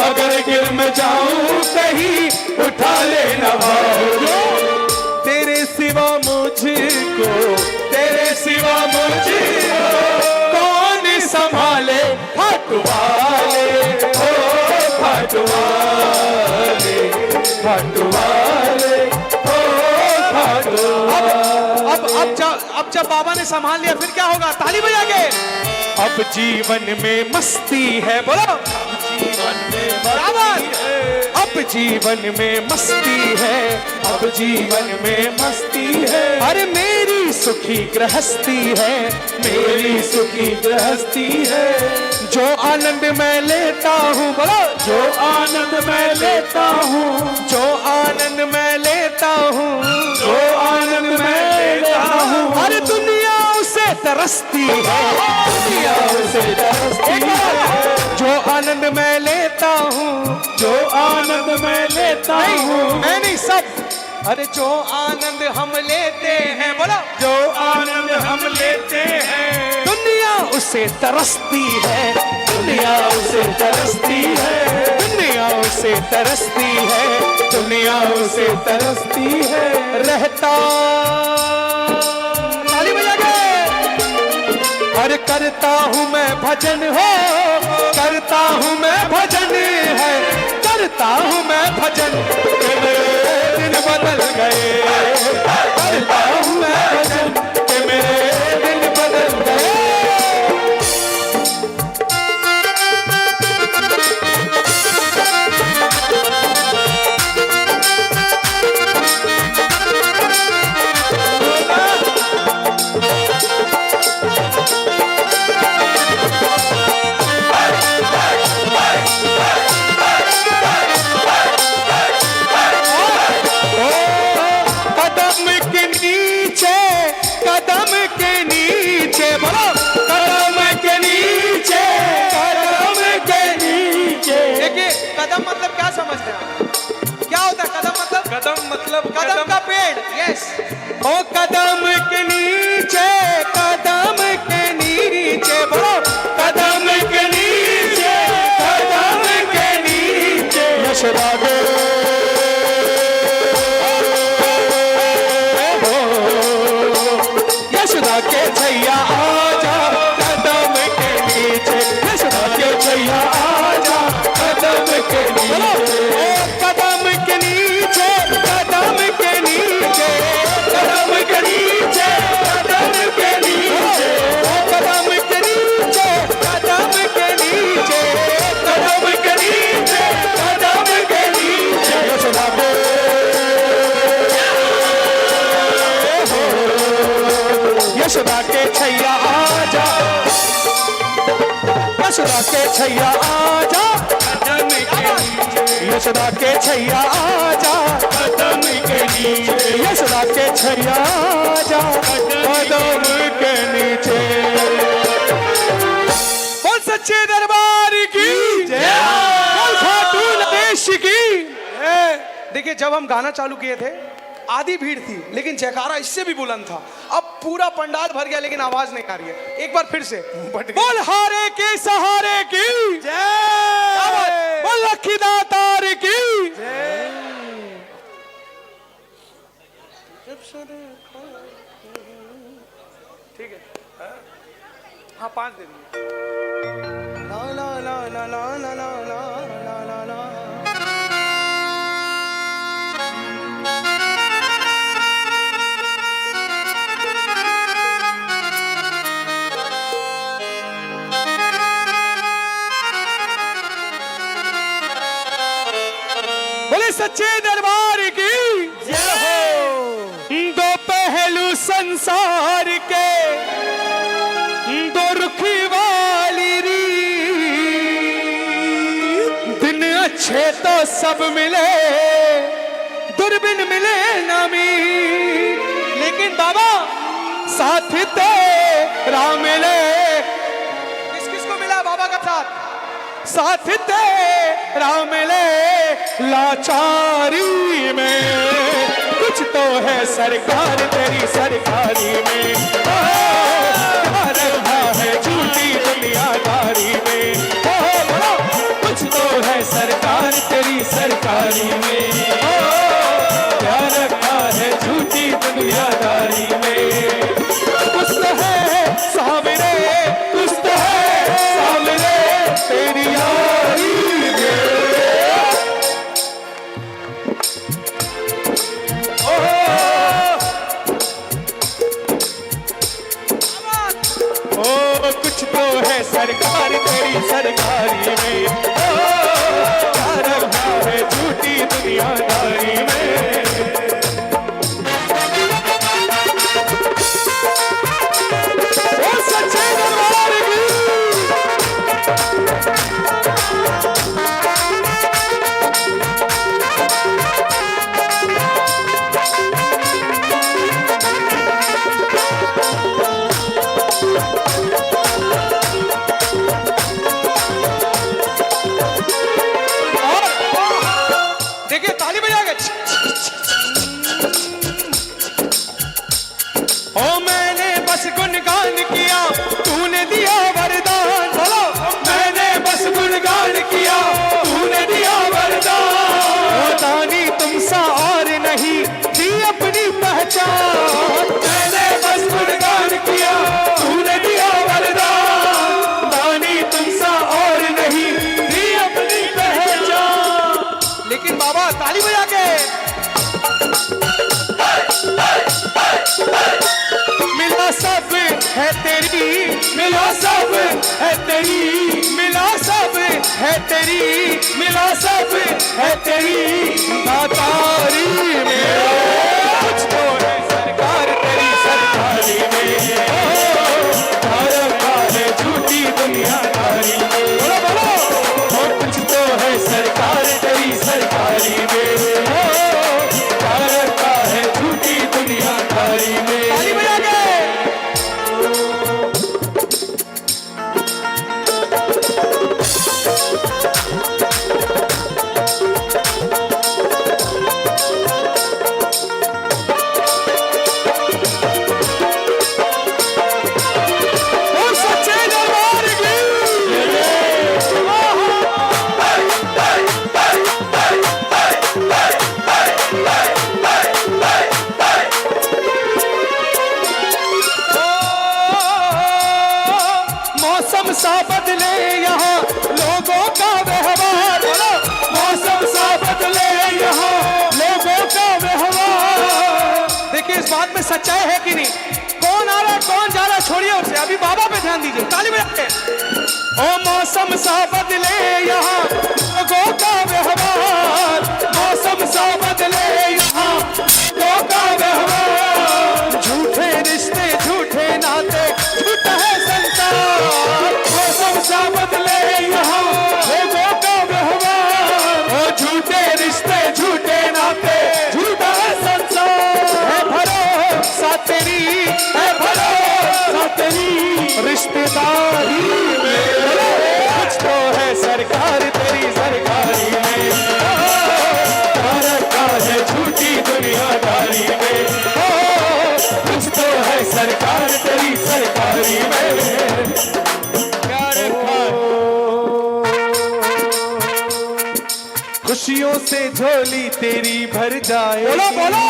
[SPEAKER 2] अगर गिर में जाऊं कहीं उठा ले न बाहों में। तेरे सिवा मुझको, तेरे सिवा मुझको कौन संभाले, फटवाले ओ फटवाले, फटवाले ओ फटवाले।
[SPEAKER 1] अब जब बाबा ने संभाल लिया फिर क्या होगा, ताली बजा के।
[SPEAKER 2] अब जीवन में मस्ती है, बोलो जीवन में मस्ती है, अब जीवन में मस्ती है, अब जीवन में मस्ती है। अरे मेरी सुखी गृहस्थी है, मेरी सुखी गृहस्थी है। जो आनंद मैं लेता हूँ, बोलो जो आनंद मैं लेता हूँ, जो आनंद मैं लेता हूँ, जो आनंद मैं लेता हूँ। अरे दुनिया उसे तरसती है, दुनिया उसे तरसती है। जो आनंद मैं लेता हूँ, जो आनंद मैं लेता हूँ,
[SPEAKER 1] मैं नहीं सब, अरे जो आनंद हम लेते हैं, बोलो
[SPEAKER 2] जो आनंद हम लेते हैं।
[SPEAKER 1] दुनिया
[SPEAKER 2] उसे तरसती है, दुनिया उसे तरसती है, दुनिया उसे तरसती है, दुनिया उसे तरसती है। रहता
[SPEAKER 1] ताली बजा के।
[SPEAKER 2] अरे करता हूँ मैं भजन, हो करता हूँ मैं भजन है, करता हूँ मैं भजन, कि मेरे दिन बदल गए। करता हूँ मैं भजन, कि मेरे दिन बदल गए। मतलब
[SPEAKER 1] कदम का पेड़, यस।
[SPEAKER 2] ओ कदम के नीचे, कदम के नीचे बोलो, कदम के नीचे, कदम के नीचे यशोदा के यशोदा के छैया आजा कदम के नीचे, यशोदा के छैया आजा कदम के नीचे, कदम के नीचे, कदम के नीचे, कदम के नीचे, कदम के नीचे, कदम के नीचे, कदम के नीचे, कदम के नीचे, कदम के नीचे यशोदा के यशोदा के छैया आजा, यशोदा के छैया आजा कदम के नीचे, यशोदा के छैया आजा कदम के नीचे, यशोदा के छैया आजा कदम के नीचे। बोल सच्चे दरबार की जय, बोल खाटू नरेश की।
[SPEAKER 1] देखिए जब हम गाना चालू किए थे आधी भीड़ थी, लेकिन जयकारा इससे भी बुलंद था। अब पूरा पंडाल भर गया लेकिन आवाज नहीं आ रही है। एक बार फिर से
[SPEAKER 2] बोल हारे के सहारे की जय, बोल लखी दातार की जय।
[SPEAKER 1] ठीक है, हाँ 5 दे दीजिए। ला ला ला ला ला ला ला ला ला ला ला।
[SPEAKER 2] बोले सच्चे दरबार की जय हो। दो पहलू संसार के, दो रुखी वाली रीत, दिन अच्छे तो सब मिले, दूरबीन मिले ना मीत, लेकिन बाबा साथ तेरा मिले।
[SPEAKER 1] किस किस को मिला बाबा का साथ?
[SPEAKER 2] साथ तेरा मिले लाचारी में, कुछ तो है सरकार तेरी सरकारी में, रहा है झूठी दुनियादारी में, कुछ तो है सरकार तेरी सरकारी में, क्या रखा है झूठी दुनियादारी में। कुछ तो है सामने, कुछ तो है सामने तेरी यारी में। ओ कुछ तो है सरकार तेरी सरकारी में, क्या रखा है झूठी दुनियादारी में। ओ सच्चे दरबार की
[SPEAKER 1] देखिए ताली बजा के।
[SPEAKER 2] ओ मैंने बस गुणगान किया तूने दिया वरदान, बोलो मैंने बस गुणगान किया तूने दिया वरदान, दानी तुम सा और नहीं दी अपनी पहचान, मैंने बस गुणगान किया तूने दिया वरदान, दानी तुम सा और नहीं दी अपनी पहचान।
[SPEAKER 1] लेकिन बाबा ताली बजा के।
[SPEAKER 2] मिला सब है तेरी, मिला सब है तेरी, मिला सब है तेरी, मिला सब है तेरी दातारी में, कुछ तो है सरकार तेरी सरकारी में, है झूठी दुनियादारी में, बोलो बोलो, और कुछ तो है सरकार तेरी सरकारी में, है झूठी दुनियादारी में।
[SPEAKER 1] ताली बजा के।
[SPEAKER 2] मौसम सा बदले यहाँ लोगों का व्यवहार, बोलो मौसम सा बदले यहाँ लोगों का व्यवहार।
[SPEAKER 1] देखिए इस बात में सच्चाई है कि नहीं? कौन आ रहा है कौन जा रहा है छोड़िए उसे, अभी बाबा पे ध्यान दीजिए, ताली बजा के।
[SPEAKER 2] ओ मौसम सा बदले यहाँ लोगों का व्यवहार, मौसम सा बदले यहाँ लोगों का व्यवहार। झूठे रिश्ते झूठे नाते झूठा है संसार, मौसम सा बदले यहाँ लोगों का व्यवहार। ओ झूठे रिश्ते झूठे नाते झूठा है संसार। है भरोसा तेरी, है भरोसा तेरी रिश्तेदारी में, कुछ तो है सरकार तेरी सरकारी में, रखा है झूठी दुनियादारी में, कुछ तो है सरकार तेरी सरकारी में, क्या रखा है। खुशियों से झोली तेरी भर जाए, बोलो बोलो,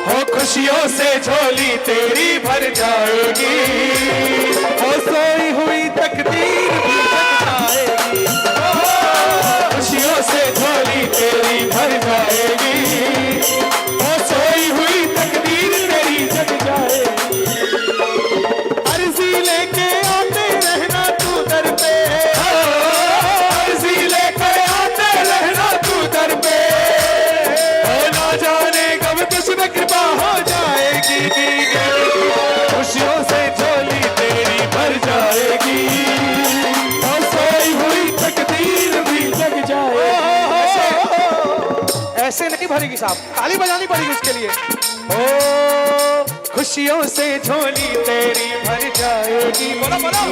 [SPEAKER 2] हो खुशियों से झोली तेरी भर जाएगी, हो सोई हुई तकदीर भी जग जाएगी, खुशियों से झोली तेरी भर जाएगी, हो सोई हुई तकदीर तेरी जग जाएगी। अर्जी लेके आते रहना तू दर पे, अर्जी लेके आते रहना तू दर पे, ना जाने कब तुझमें कृपा हो जाएगी, खुशियों से झोली तेरी भर जाएगी, और सोई हुई तकदीर भी जग जाएगी।
[SPEAKER 1] ऐसे नहीं भरेगी साहब, ताली बजानी पड़ेगी उसके लिए।
[SPEAKER 2] ओ खुशियों से झोली तेरी भर जाएगी, बोलो बोलो,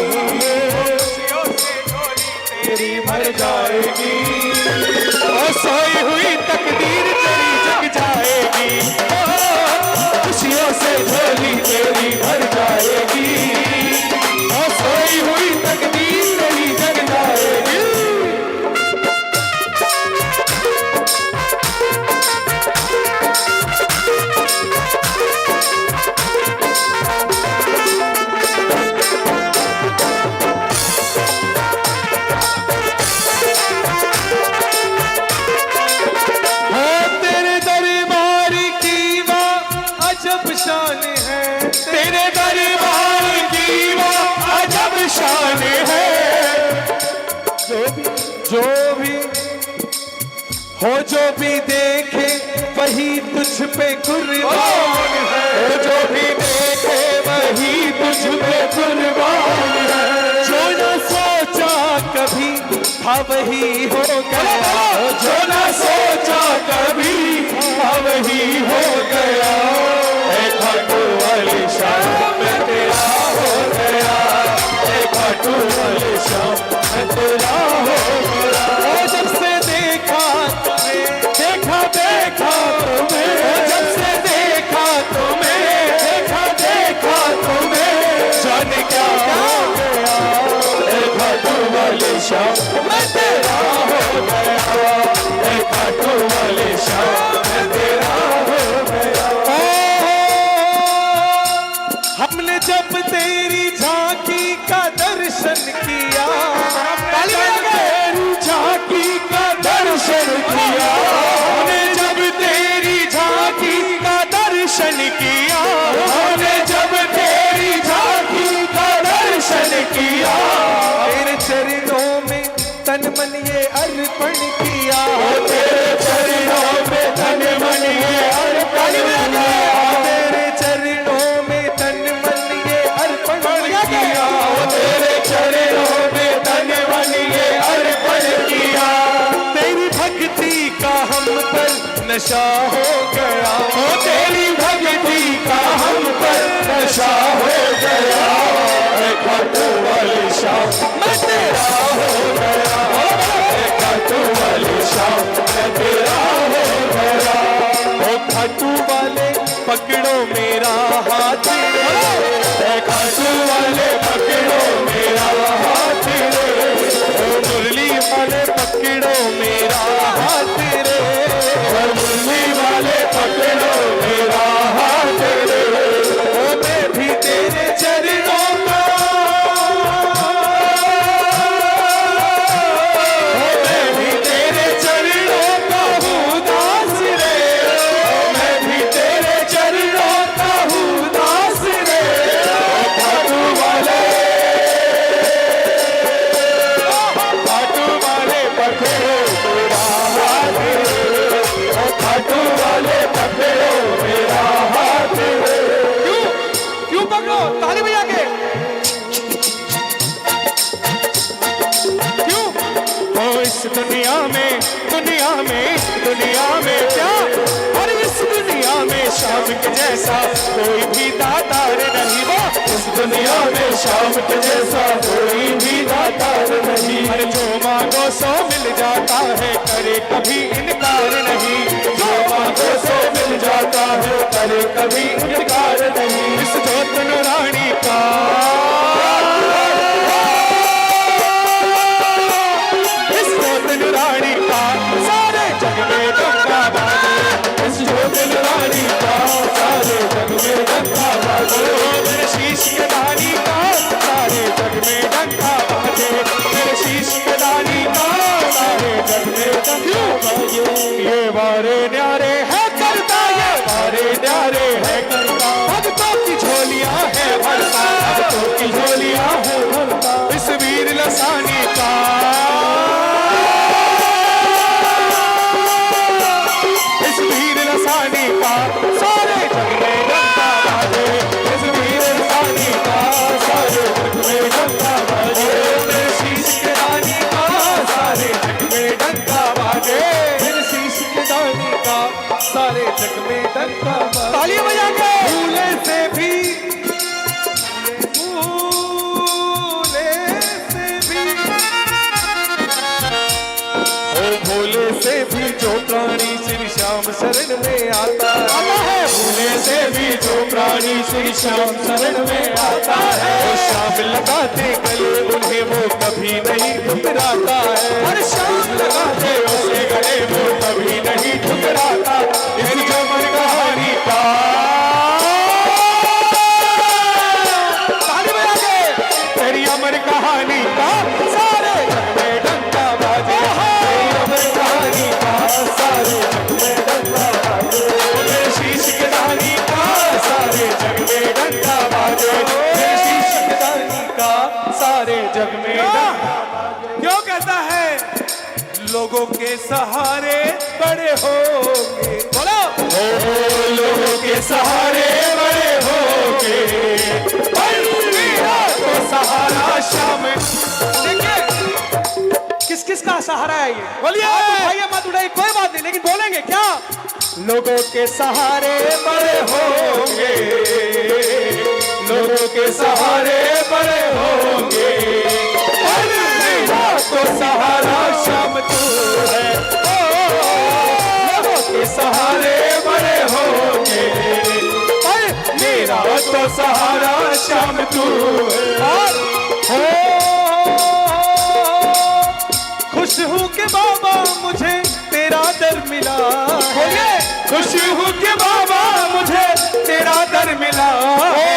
[SPEAKER 2] खुशियों से झोली तेरी भर जाएगी, और सोई हुई तकदीर तेरी जग जाएगी, खुशियों से झोली तेरी भर जाएगी, और सोई हुई तकदीर तेरी जग जाएगी। शान है तेरे दरबार की वो अजब शान है, जो भी हो जो भी देखे वही तुझ पे कुर्बान है, जो भी देखे वही तुझ पे कुर्बान है, जो न सोचा कभी था वही हो गया, जो न सोचा कभी था वही हो गया, खाटू वाली शाम में तेरा हो गया, खाटू वाली शाम में तेरा हो गया। जब से देखा तुम्हें, देखा देखा तुम्हें, जब से देखा तुम्हें, देखा देखा तुम्हें, जाने क्या हो गया, खाटू वाली शाम में तेरा हो गया, खाटू वाली शाम में तेरा हो गया। हमने जब तेरी झांकी का दर्शन किया, तेरी झांकी का दर्शन किया, हमने जब तेरी झांकी का दर्शन किया, हमने जब तेरी झांकी का दर्शन किया, तेरे चरणों में तन मन ये अर्पण किया, तेरे चरणों में तन मन ये अर्पण किया, तेरे चरणों में तन मन ये अर्पण किया, तेरे चरणों में तन मन ये अर्पण किया, तेरी भक्ति का हम पर नशा हो गया, तेरी भक्ति का हम पर नशा हो गया, खाटू वाली शाम में तेरा हो गया, खाटू वाली शाम में तेरा हो गया, ओ खाटू वाले पकड़ो मेरा हाथ रे, खाटू वाले पकड़ो मेरा हाथ रे, ओ मुरली वाले पकड़ो मेरा हाथ रे, मुरली वाले के जैसा कोई भी दातार नहीं। वो इस दुनिया में शाम के जैसा कोई भी दातार नहीं। अरे जो मांगो सो मिल जाता है, करे कभी इनकार नहीं। जो मांगो सो मिल जाता है, करे कभी इनकार नहीं। इस ज्योत रानी का रानी का सारे जग में डंका बाजे। इस ज्योतिन रानी का सारे जग में डंका बाजे। मेरे शीश के रानी का सारे जग में डंका बाजे। मेरे शीश के रानी का सारे जग में डंका बाजे। ये वारे न्यारे है करता, ये वारे न्यारे है करता। भक्तों की झोलियां है भरता, भक्तों की झोलियां है भरता। इस वीर लसानी का सानी का सारे जग में डंका बाजे। इस वीर सानी का सारे जग में डंका बाजे। मेरे शीश के रानी का सारे जग में डंका बाजे। मेरे शीश के रानी का सारे जग में डंका बाजे। तालियां बजा के भूले से भी भोले से भी जो प्राणी श्री श्याम शरण में आता है। भोले से भी जो प्राणी श्री श्याम शरण में आता है। वो श्याम लगाते गले उन्हें वो कभी नहीं ठुकराता है। हर श्याम लगाते उसे गले वो कभी नहीं ठुकराता। इस जो मन कहानी का ताली बजा के तेरी अमर कहानी का सारे जग में डंका बाजे। सारे जग में डंका बाजे। मेरे शीश के रानी का सारे जग में डंका बाजे। मेरे शीश के रानी का सारे जग में डंका बाजे। क्यों कहता है लोगों के सहारे बड़े होंगे। बोलो लोगों के सहारे बड़े होंगे। तो सहारा शाम। देखिए किस किस का सहारा है ये? बोलिए भाई मत उड़ाइए, कोई बात नहीं, लेकिन बोलेंगे क्या? लोगों के सहारे बड़े होंगे, लोगों के सहारे बड़े होंगे। तो सहारा शाम तू है। लोगों के सहारे बड़े होंगे। मेरा तो सहारा शाम तू है। खुश हूँ कि बाबा मुझे तेरा दर मिला है। खुश हूँ कि बाबा मुझे तेरा दर मिला है।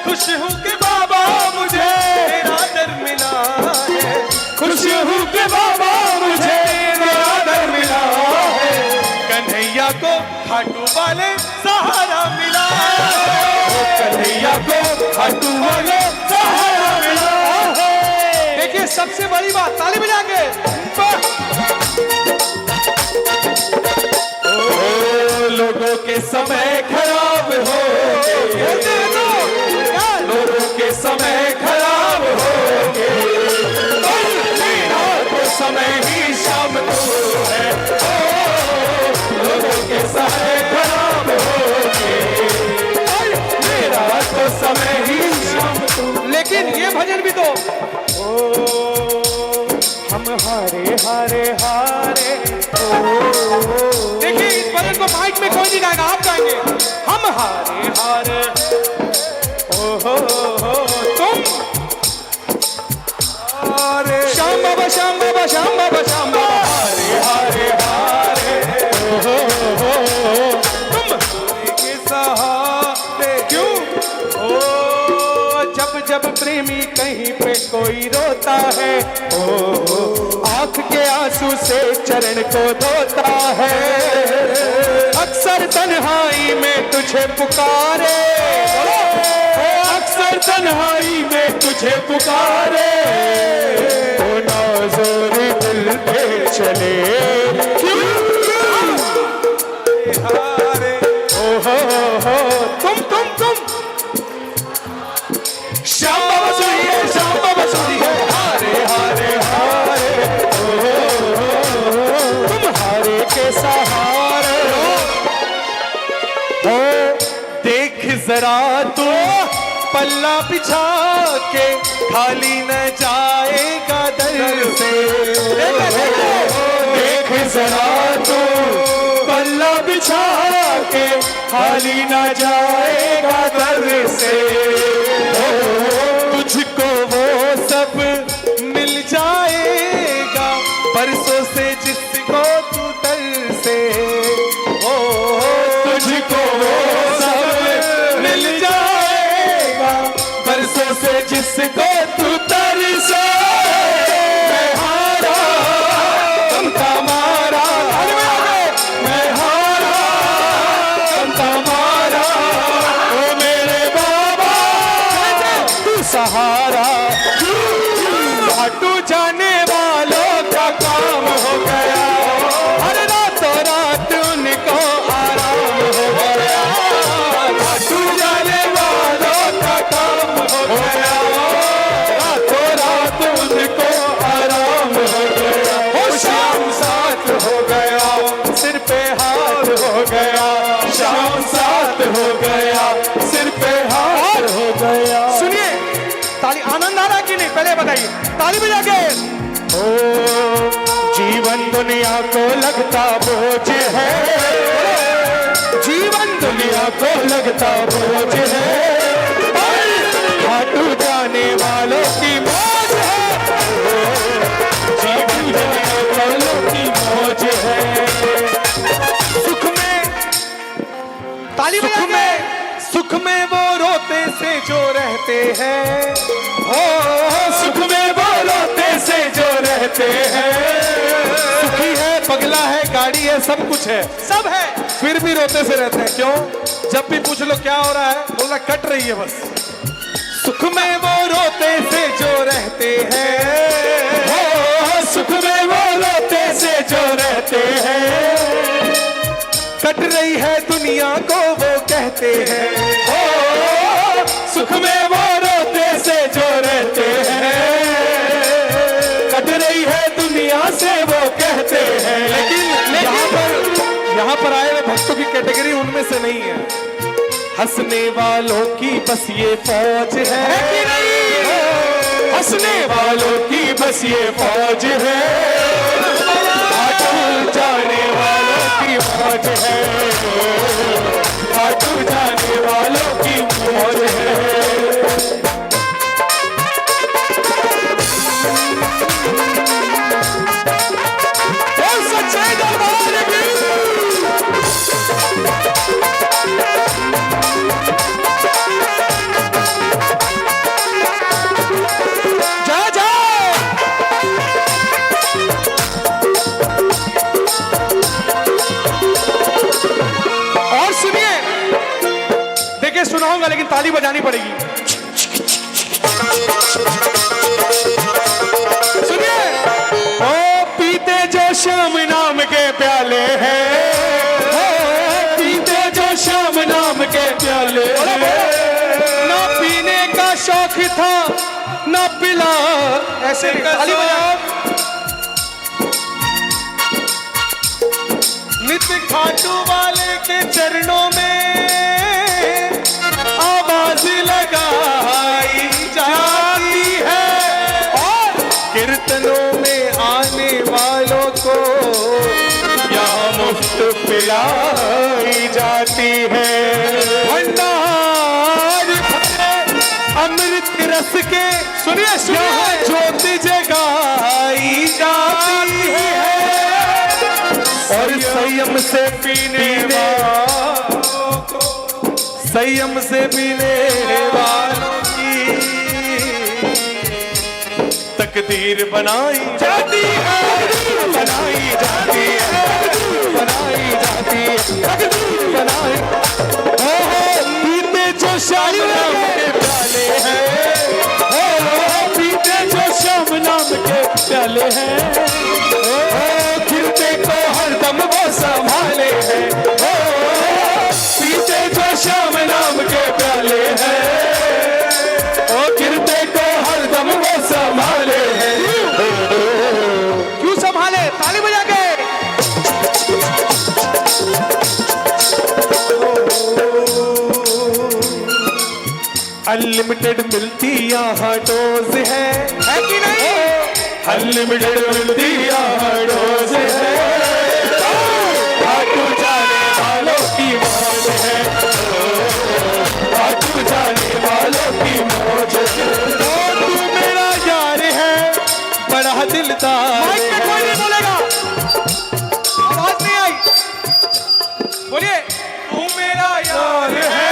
[SPEAKER 2] खुश हूँ कि बाबा मुझे तेरा दर मिला है। खुश हूँ कि बाबा मुझे तेरा दर मिला है। कन्हैया को खाटू वाले सहारा मिला है। कन्हैया को खाटू वाले सहारा मिला है। देखिए सबसे बड़ी बात, ताली बजा के। लोगों के समय खराब हो, लोगों के समय खराब हो गए। मेरा तो समय ही शाम को है। लोगों के समय खराब हो गए। मेरा तो समय ही शाम को। लेकिन ये भजन भी तो हम हारे हारे हारे। देखिए इस भजन को माइक में कोई नहीं गाएगा, आप गाएंगे। हम हारे हारे ओहो तुम हारे। श्याम बाबा श्याम बाबा श्याम बाबा श्याम बाबा हारे हारे हारे ओहो तुम के सहारे। क्यों जब जब प्रेमी कहीं पे कोई रोता है, आंख के आंसू से चरण को धोता है। अक्सर तन्हाई में तुझे पुकारे, अक्सर तन्हाई में तुझे पुकारे। ओ नाज़ोर दिल पे चले हारे। ओहो तुम श्याम बाबा सुनिए, श्याम बाबा सुनिए। हारे हारे हारे तुम हारे के सहारे हो। जरा तू पल्ला बिछा के, खाली न जाएगा दर से। देख जरा तू पल्ला बिछा के, खाली न जाएगा दर से। तुझको वो सब मिल जाएगा परसों से जिसको तू तर से। तुझको वो सब मिल जाएगा परसों से जिसको तू तर से। मैं हारा तुम मारा, मैं हारा तुम मारा, ओ मेरे बाबा तू सहारा। घाटू जाने वालों का काम हो गया, हर रातों रात उनको आराम हो गया। घाटू जाने वालों का काम हो गया, रातों रात उनको आराम हो गया। वो शाम साथ हो गया, सिर पे हाथ हो गया, शाम साथ हो गया, सिर पे हाथ हो गया।
[SPEAKER 1] सुनिए, ताली आनंद आ रहा कि नहीं, पहले बताइए, ताली बजा के।
[SPEAKER 2] ओ जीवन दुनिया को लगता बोझ है, जीवन दुनिया को लगता बोझ है, घाटू जाने वालों की मौज है। जीवन दुनिया वालों की मौज है। सुख में,
[SPEAKER 1] ताली बजा
[SPEAKER 2] सुख
[SPEAKER 1] के।
[SPEAKER 2] में, सुख में वो रोते से जो रहते हैं, ओ सुख में वो रोते से जो रहते हैं। सुखी है, पगला है, गाड़ी है, सब कुछ है,
[SPEAKER 1] सब है।
[SPEAKER 2] फिर भी रोते से रहते हैं। क्यों? जब भी पूछ लो क्या हो रहा है, बोल रहा कट रही है बस। सुख में वो रोते से जो रहते हैं, ओ सुख में वो रोते से जो रहते हैं। कट रही है दुनिया को वो कहते हैं, ओ सुख में वो रोते से जो रहते हैं। कट रही है दुनिया से वो कहते हैं। लेकिन यहाँ पर आए हुए भक्तों की कैटेगरी उनमें से नहीं है। हंसने वालों की बस ये फौज है कि नहीं? हंसने वालों की बस ये फौज है, घाटू जाने वालों की मौज है, घाटू जाने वालों की मौज है। बोल सच्चे दरबार की। जा जा
[SPEAKER 1] और सुनिए, देखिए सुनाऊंगा लेकिन ताली बजानी पड़ेगी।
[SPEAKER 2] सुनिए, ओ पीते जो श्याम नाम के प्याले हैं, ओ पीते जो श्याम नाम के प्याले हैं।
[SPEAKER 1] ना पीने का शौक था ना पिला, ऐसे नहीं, ताली बजा।
[SPEAKER 2] नित्य घाटू वाले के चरणों में आवाज लगाई जाती है, और कीर्तनों में आने वालों को यहाँ मुफ्त पिलाई जाती है। भंडार भरे अमृत रस के, सुनिए सुनिए, ज्योति जगाई जाती है, और संयम से पीने वालों को, संयम से पीने वालों की तकदीर बनाई जाती है, बनाई जाती है, बनाई जाती है, तकदीर बनाई। पीते जो श्याम नाम के प्याले हैं, पीते जो श्याम नाम के प्याले हैं, गिरते को हरदम वो संभाले हैं, पीते जो श्याम नाम के प्याले हैं, ओ गिरते को हरदम वो संभाले हैं।
[SPEAKER 1] क्यों संभाले? ताली बजा के।
[SPEAKER 2] अनलिमिटेड मिलती यहाँ डोज है कि नहीं? अनलिमिटेड मिलती यहाँ डोज है, खाटू जाने वालों की मौज है, खाटू जाने वालों की मौज है। तू मेरा यार है बड़ा दिलदार।
[SPEAKER 1] माइक पे कोई नहीं बोलेगा, आवाज नहीं आई, बोलिए।
[SPEAKER 2] तू मेरा यार है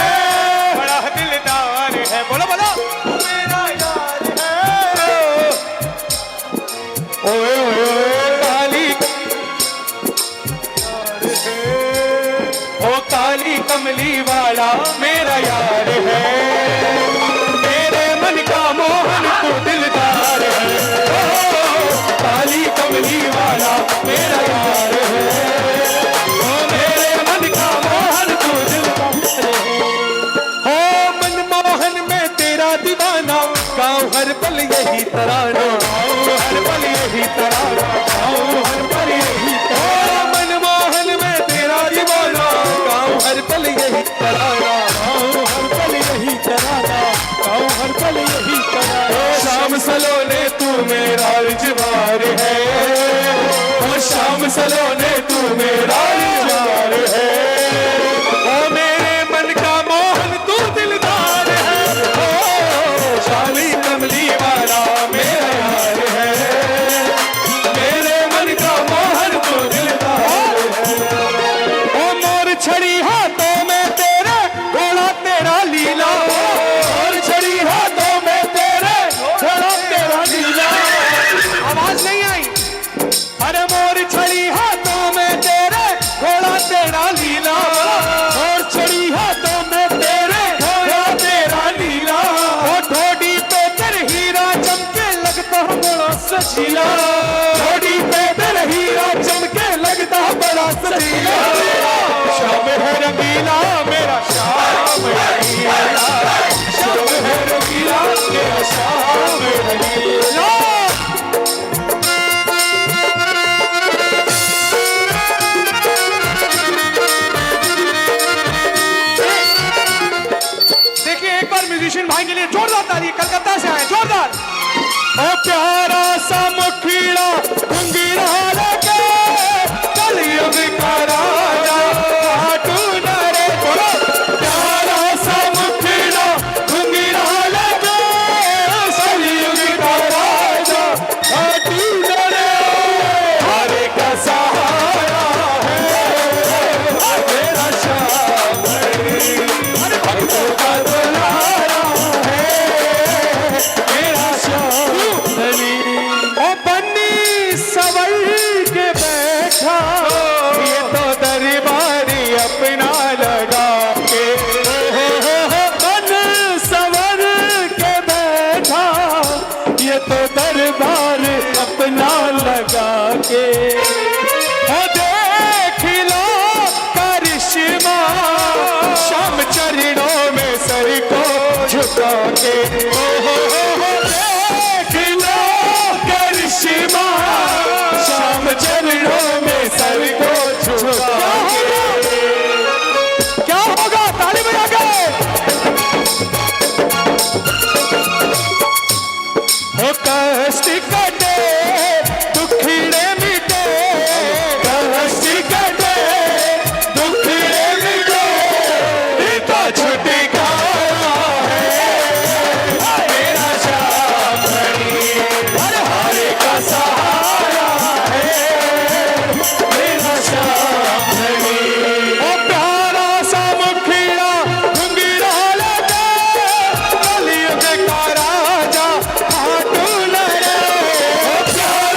[SPEAKER 2] बड़ा दिलदार है, बोलो बोलो। तू मेरा यार है, ओए ओए ओए काली, ओ काली कमली वाला मेरा यार है, मेरे मन का मोहन तू दिलदार है, ओ काली कमली वाला मेरा यार है, ओ मेरे मन का मोहन तू दिलदार है। हो मनमोहन में तेरा दीवाना, गाँव हर पल यही तराना, गाँव हर पल यही तराना, गाँव हर पल यही तराना। मनमोहन में तेरा दीवाना, गाँव हर पल यही तराना, गाँव हर पल यही तराना, गाँव हर पल यही तराना। ओ शाम सलोने तू मेरा रिजवार है, ओ शाम सलोने तू मेरा रिजवार है, ओ मेरे मन का मोहन तू दिलदार है, ओ शाली कमली वाला मेरा यार है, मेरे मन का मोहन तू दिलदार है। ओ मोर छड़ी हाथों में तेरे, घोड़ा तेरा लीला, मोर छड़ी हाथों में तेरे, घोड़ा तेरा लीला।
[SPEAKER 1] आवाज नहीं आई।
[SPEAKER 2] अरे मोर छड़ी हाथों में तेरे, घोड़ा तेरा लीला, मोर छड़ी हाथों में तेरे, घोड़ा तेरा लीला। ओ ठोड़ी पे तेरे हीरा चमके लगता बड़ा सजीला, ठोड़ी पे तेरे हीरा चमके लगता बड़ा सजीला। शाम है रंगीला मेरा शाम रंगीला, शाम है रंगीला मेरा शाम रंगीला।
[SPEAKER 1] देखिए एक बार म्यूजिशियन भाई के लिए जोरदार ताली, कलकत्ता से आए, जोरदार।
[SPEAKER 2] ओ प्यारा सा मुखीड़ा घुंघरा लगे, कलयुग का राजा खाटू नरे, बोलो। प्यारा सा मुखीड़ा घुंघरा लगे, कलयुग का राजा खाटू नरे, हरे का सहारा है मेरा श्याम, हरे भक्तों का दुलारा है मेरा श्याम। ओ बन्नी सवर के बैठा, ये तो दरबारी अपना लगा के, बन सवर के बैठा, ये तो दरबार अपना लगा के। ओ देख लो करिश्मा, शाम चरणों में सर को झुका के, देख लो करिश्मा, शाम चरणों में सर को झुका के। क्या होगा? ताली बजा के। हो कष्ट कटे दुखड़े मिटे, कष्ट कटे दुखड़े मिटे, पिता छुटकारा है मेरा श्याम हरि, हरे का सहारा है मेरा श्याम हरि। ओ प्यारा सा मुखड़ा घुंघरा लगे, कलयुग का राजा खाटू नरे, ओ प्यारा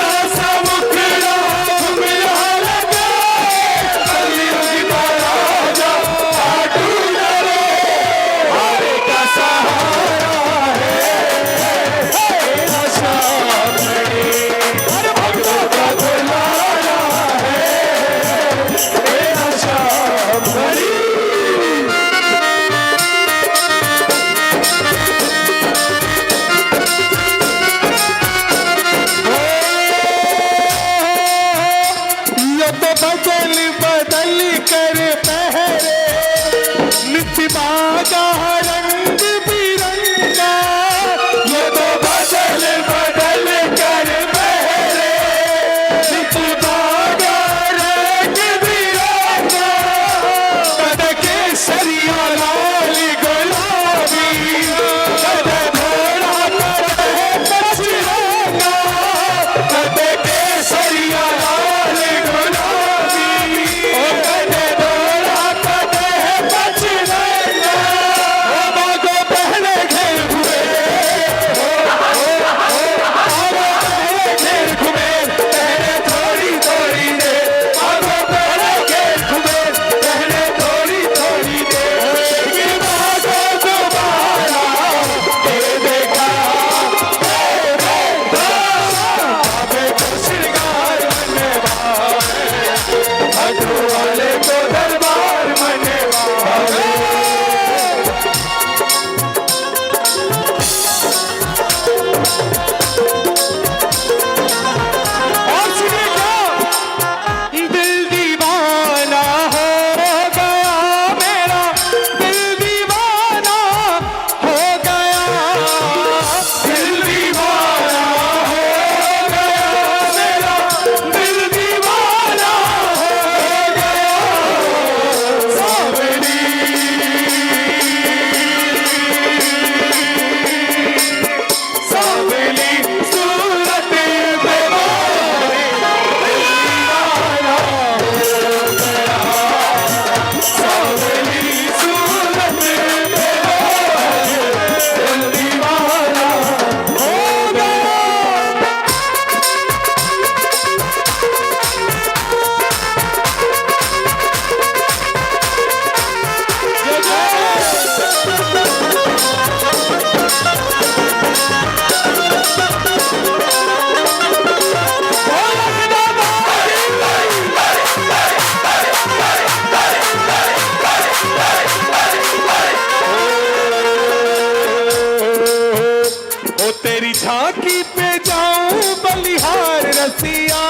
[SPEAKER 2] झांकी पे जाऊं बलिहार रसिया,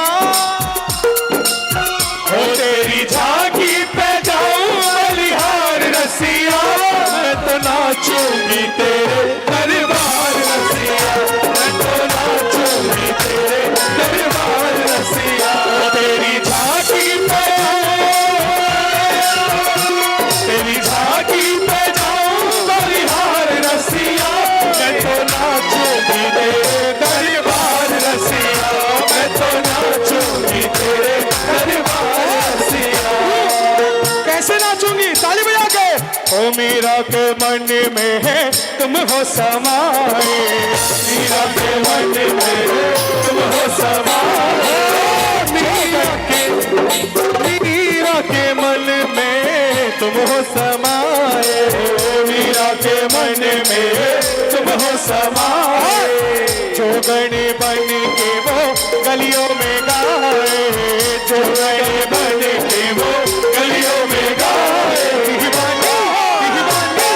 [SPEAKER 2] ओ तेरी झांकी पे जाऊं बलिहार रसिया, मैं तो नाचूंगी तेरे दरबार रसिया, मैं तो नाचूंगी तेरे दरबार रसिया। ओ तेरी झांकी पे, तेरी झांकी पे जाऊं बलिहार रसिया, मैं तो नाचूंगी तेरे दरबार रसिया, मैं तो नाचूंगी तेरे दरबार रसिया। कैसे नाचूंगी? ताली बजा के। ओ मीरा के मन में है तुम हो समाए, मीरा के मन में है तुम हो समाए, मीरा के मन में तुम हो समाए, मीरा के मन में तुम हो समाए। जोगणी बन के वो गलियों में गाए, जोगणी बन के वो गलियों में गाए। दीवानी दीवानी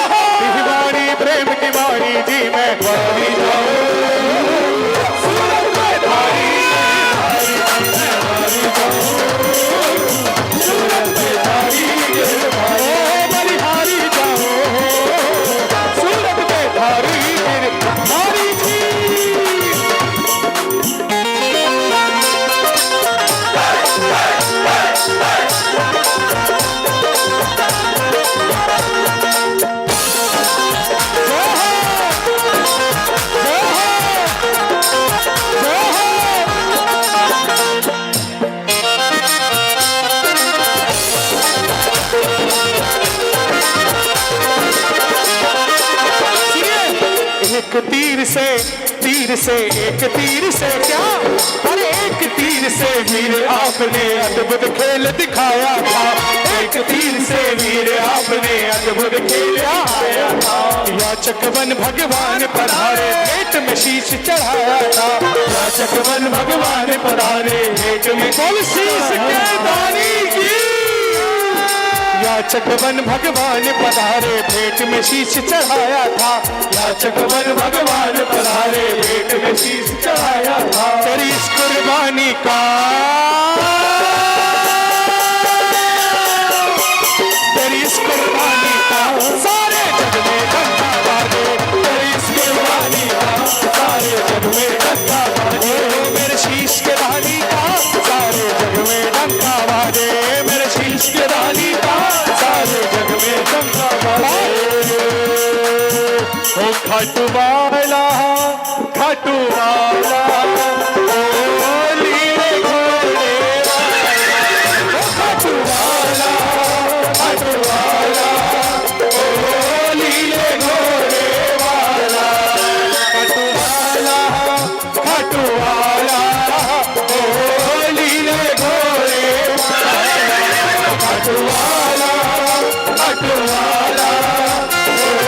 [SPEAKER 2] दीवानी प्रेम की वारी जी मैं वारी जाऊं, सूरत में धारी सूरत में धारी बलिहारी जाऊं, सूरत में धारी धारी जी। एक तीर से एक तीर से क्या, अरे एक तीर से वीर आपने अद्भुत खेल दिखाया था, एक तीर से वीर आपने अद्भुत खेल दिखाया था। याचक बन भगवान पधारे भेंट में शीश चढ़ाया था, याचक बन भगवान पधारे भेंट में बोल शीश के दानी की, याचक बन भगवान पधारे भेंट में शीश चढ़ाया था, याचक बन भगवान पधारे भेंट में शीश चढ़ाया था। तेरी इस कुर्बानी का, तेरी इस कुर्बानी का सारे जग में डंका बाजे, तेरी इस कुर्बानी का सारे जग में डंका बाजे, मेरे शीश के दानी का सारे जग में डंका बाजे, मेरे शीश के दानी का सारे जग में डंका बाजे। ओ खाटू वाला खाटू वाला, ओ लीले घोड़े वाला, ओ खाटू वाला खाटू वाला, ओ लीले घोड़े वाला, खाटू वाला खाटू वाला, ओ लीले घोड़े वाला, खाटू वाला खाटू वाला, ओ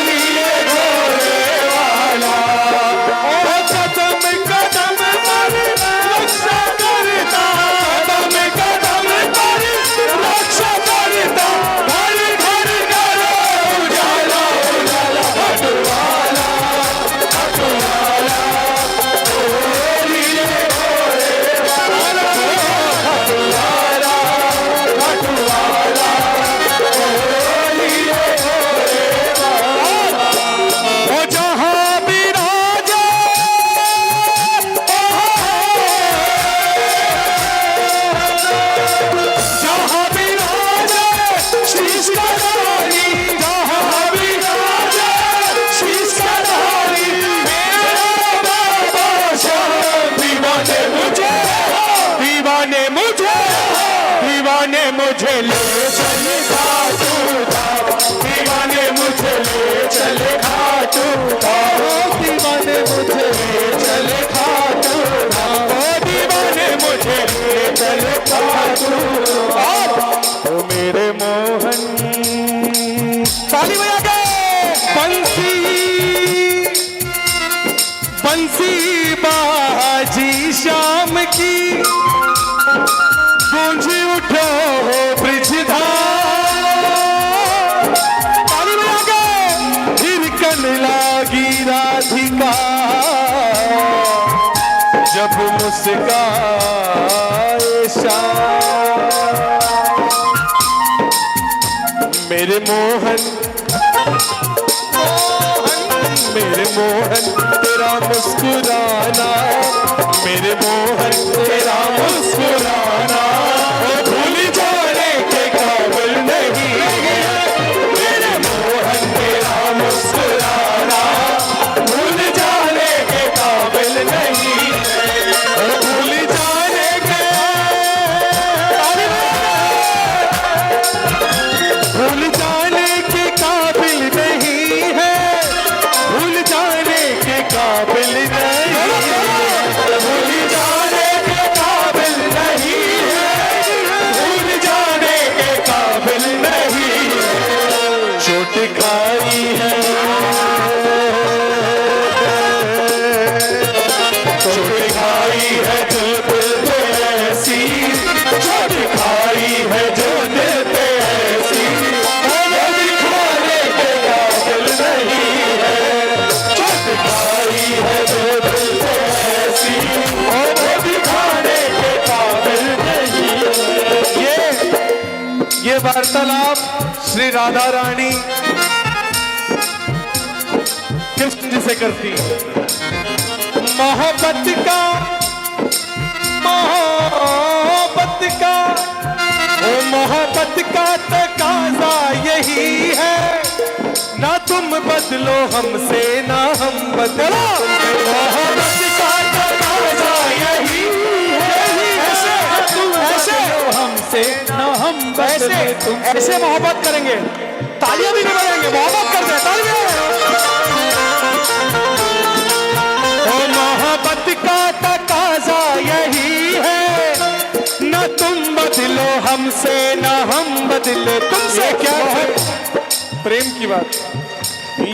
[SPEAKER 2] लीले घोड़े वाला। ओ कदम कदम पर रक्षा करता, कदम कदम पर रक्षा करता, घर घर करो उजाला उजाला, खाटू वाला खाटू वाला, ओ लीले घोड़े वाला, खाटू वाला खाटू वाला, ओ लीले घोड़े वाला। ओ जहाँ विराजे जहाँ विराजे शीश का धारी, जहाँ विराजे शीश का धारी, मेरा बाबा शाह दीवाने मुझे, दीवाने मुझे, दीवाने मुझे ले चले खाटू धाम, दीवाने मुझे ले चले खाटू धाम, दीवाने मुझे ले चले खाटू धाम, दीवाने मुझे ले चले खाटू धाम। ओ मेरे मोहन, ताली बजा के। बंसी बंसी बाजी शाम की, गूंज उठो ब्रिजधार, ताली बजा के। हिरकन लागी राधिका, जब मुस्काए शाम मेरे मोहन मेरे मोहन तेरा मुस्कुराना मेरे मोहन तेरा मुस्कुराना वो भूल जाने के काबिल नहीं मेरे मोहन तेरा मुस्कुराना भूल जाने के काबिल नहीं भूल जाने के भूल जाने के काबिल नहीं है भूल जाने के काबिल नहीं भूल जाने के काबिल नहीं है भूल जाने के काबिल नहीं चोट खाई है चोट खाई है दिल पे ऐसी चोट खाई है जो दिल पे ऐसी दिखाने के काबिल नहीं है चोट खाई है जो दिल पे ऐसी और दिखाने के काबिल नहीं ये वार्तालाप श्री राधा रानी कृष्ण जी से करती मोहब्बत का ओ मोहब्बत का तकाजा यही है ना तुम बदलो हमसे ना हम बदलो मोहब्बत का तकाजा यही है तुम ऐसे हमसे ना हम बदले तुम ऐसे मोहब्बत करेंगे तालियां भी नहीं बजाएंगे मोहब्बत करते हैं तालियां ओ मोहब्बत का तकाजा यही है ना तुम बदलो हमसे ना हम बदले तुमसे क्या है प्रेम की बात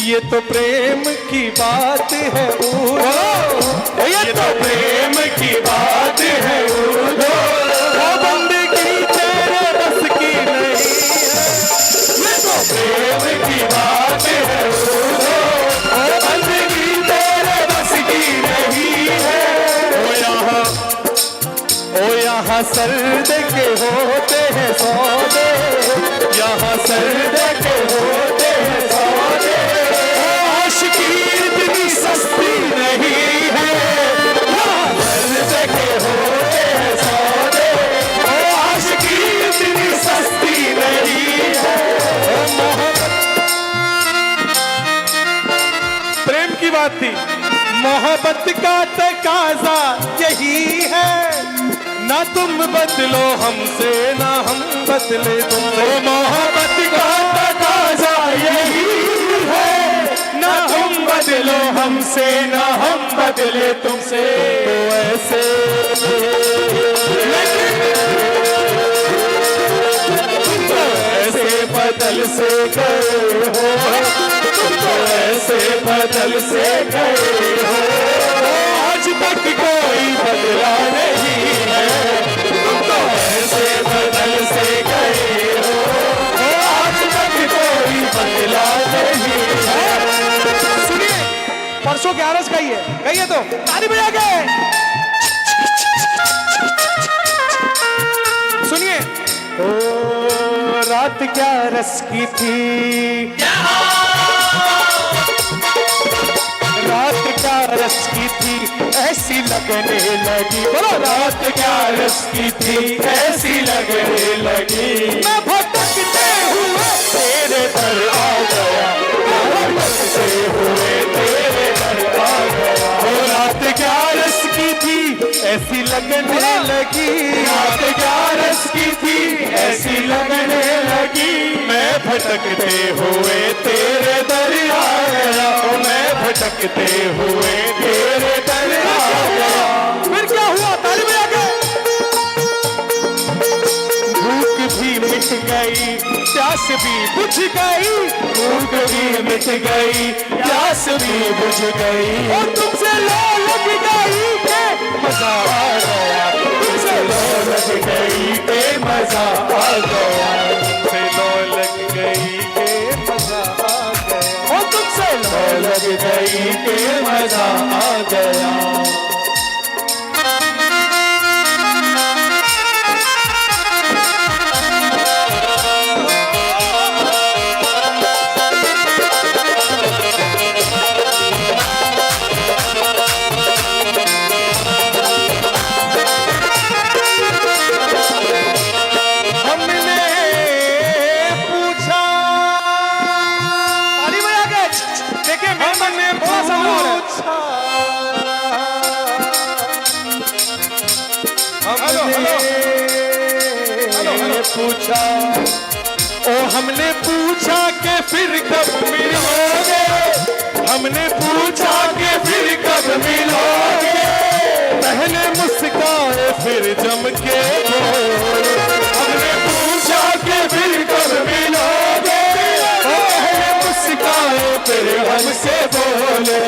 [SPEAKER 2] ये तो प्रेम की बात है ये तो प्रेम की बात है वो बंदगी तेरे बस की नहीं ये तो प्रेम की बात है वो बंदगी तेरे बस की नहीं है ओ यहाँ सर्द के होते हैं सौदे यहाँ सर्द के होते हैं सौदे आशिकी इतनी सस्ती नहीं है यहाँ सर्द के होते हैं सौदे आशिकी इतनी सस्ती नहीं है प्रेम की बात थी मोहब्बत का तकाजा यही है ना तुम बदलो हमसे ना हम बदले तुमसे मोहब्बत का तकाजा यही है ना तुम बदलो हमसे ना हम बदले तुमसे तो ऐसे ऐसे बदल से गए हो तुम तो ऐसे बदल से गए हो आज तक कोई बदला नहीं है तुम तो ऐसे बदल से गए हो आज तक कोई बदला नहीं है
[SPEAKER 1] सुनिए परसों 11 गई है तो ताली बजा के सुनिए
[SPEAKER 2] ओ रात क्या रस की थी रात क्या रस की थी ऐसी लगने लगी बोलो रात क्या रस की थी ऐसी लगने लगी मैं भटकते हुए तेरे दर आ गया भटकते हुए तेरे दर आ गया वो रात क्या रस की थी ऐसी लगने लगी रात क्या रस की थी ऐसी लगने लगी मैं भटकते हुए तेरे दर आ गया मैं भटकते हुए तेरे दर आ गया
[SPEAKER 1] फिर क्या हुआ ताली बजा के
[SPEAKER 2] भूख भी मिट गई प्यास भी बुझ गई भूख भी मिट गई प्यास भी बुझ गई और तुमसे लो लग गई के मजा आ गया तुमसे लो लग गई के मजा आ गया तुमसे लो लग गई के मजा आ गया और तुमसे लो लग गई के मजा आ गया पूछा, ओ हमने पूछा कि फिर कब मिलोगे, हमने पूछा कि फिर कब मिलोगे, पहले मुस्काए फिर जम के बोले, हमने पूछा कि फिर कब मिलोगे, पहले मुस्काए फिर हमसे बोले।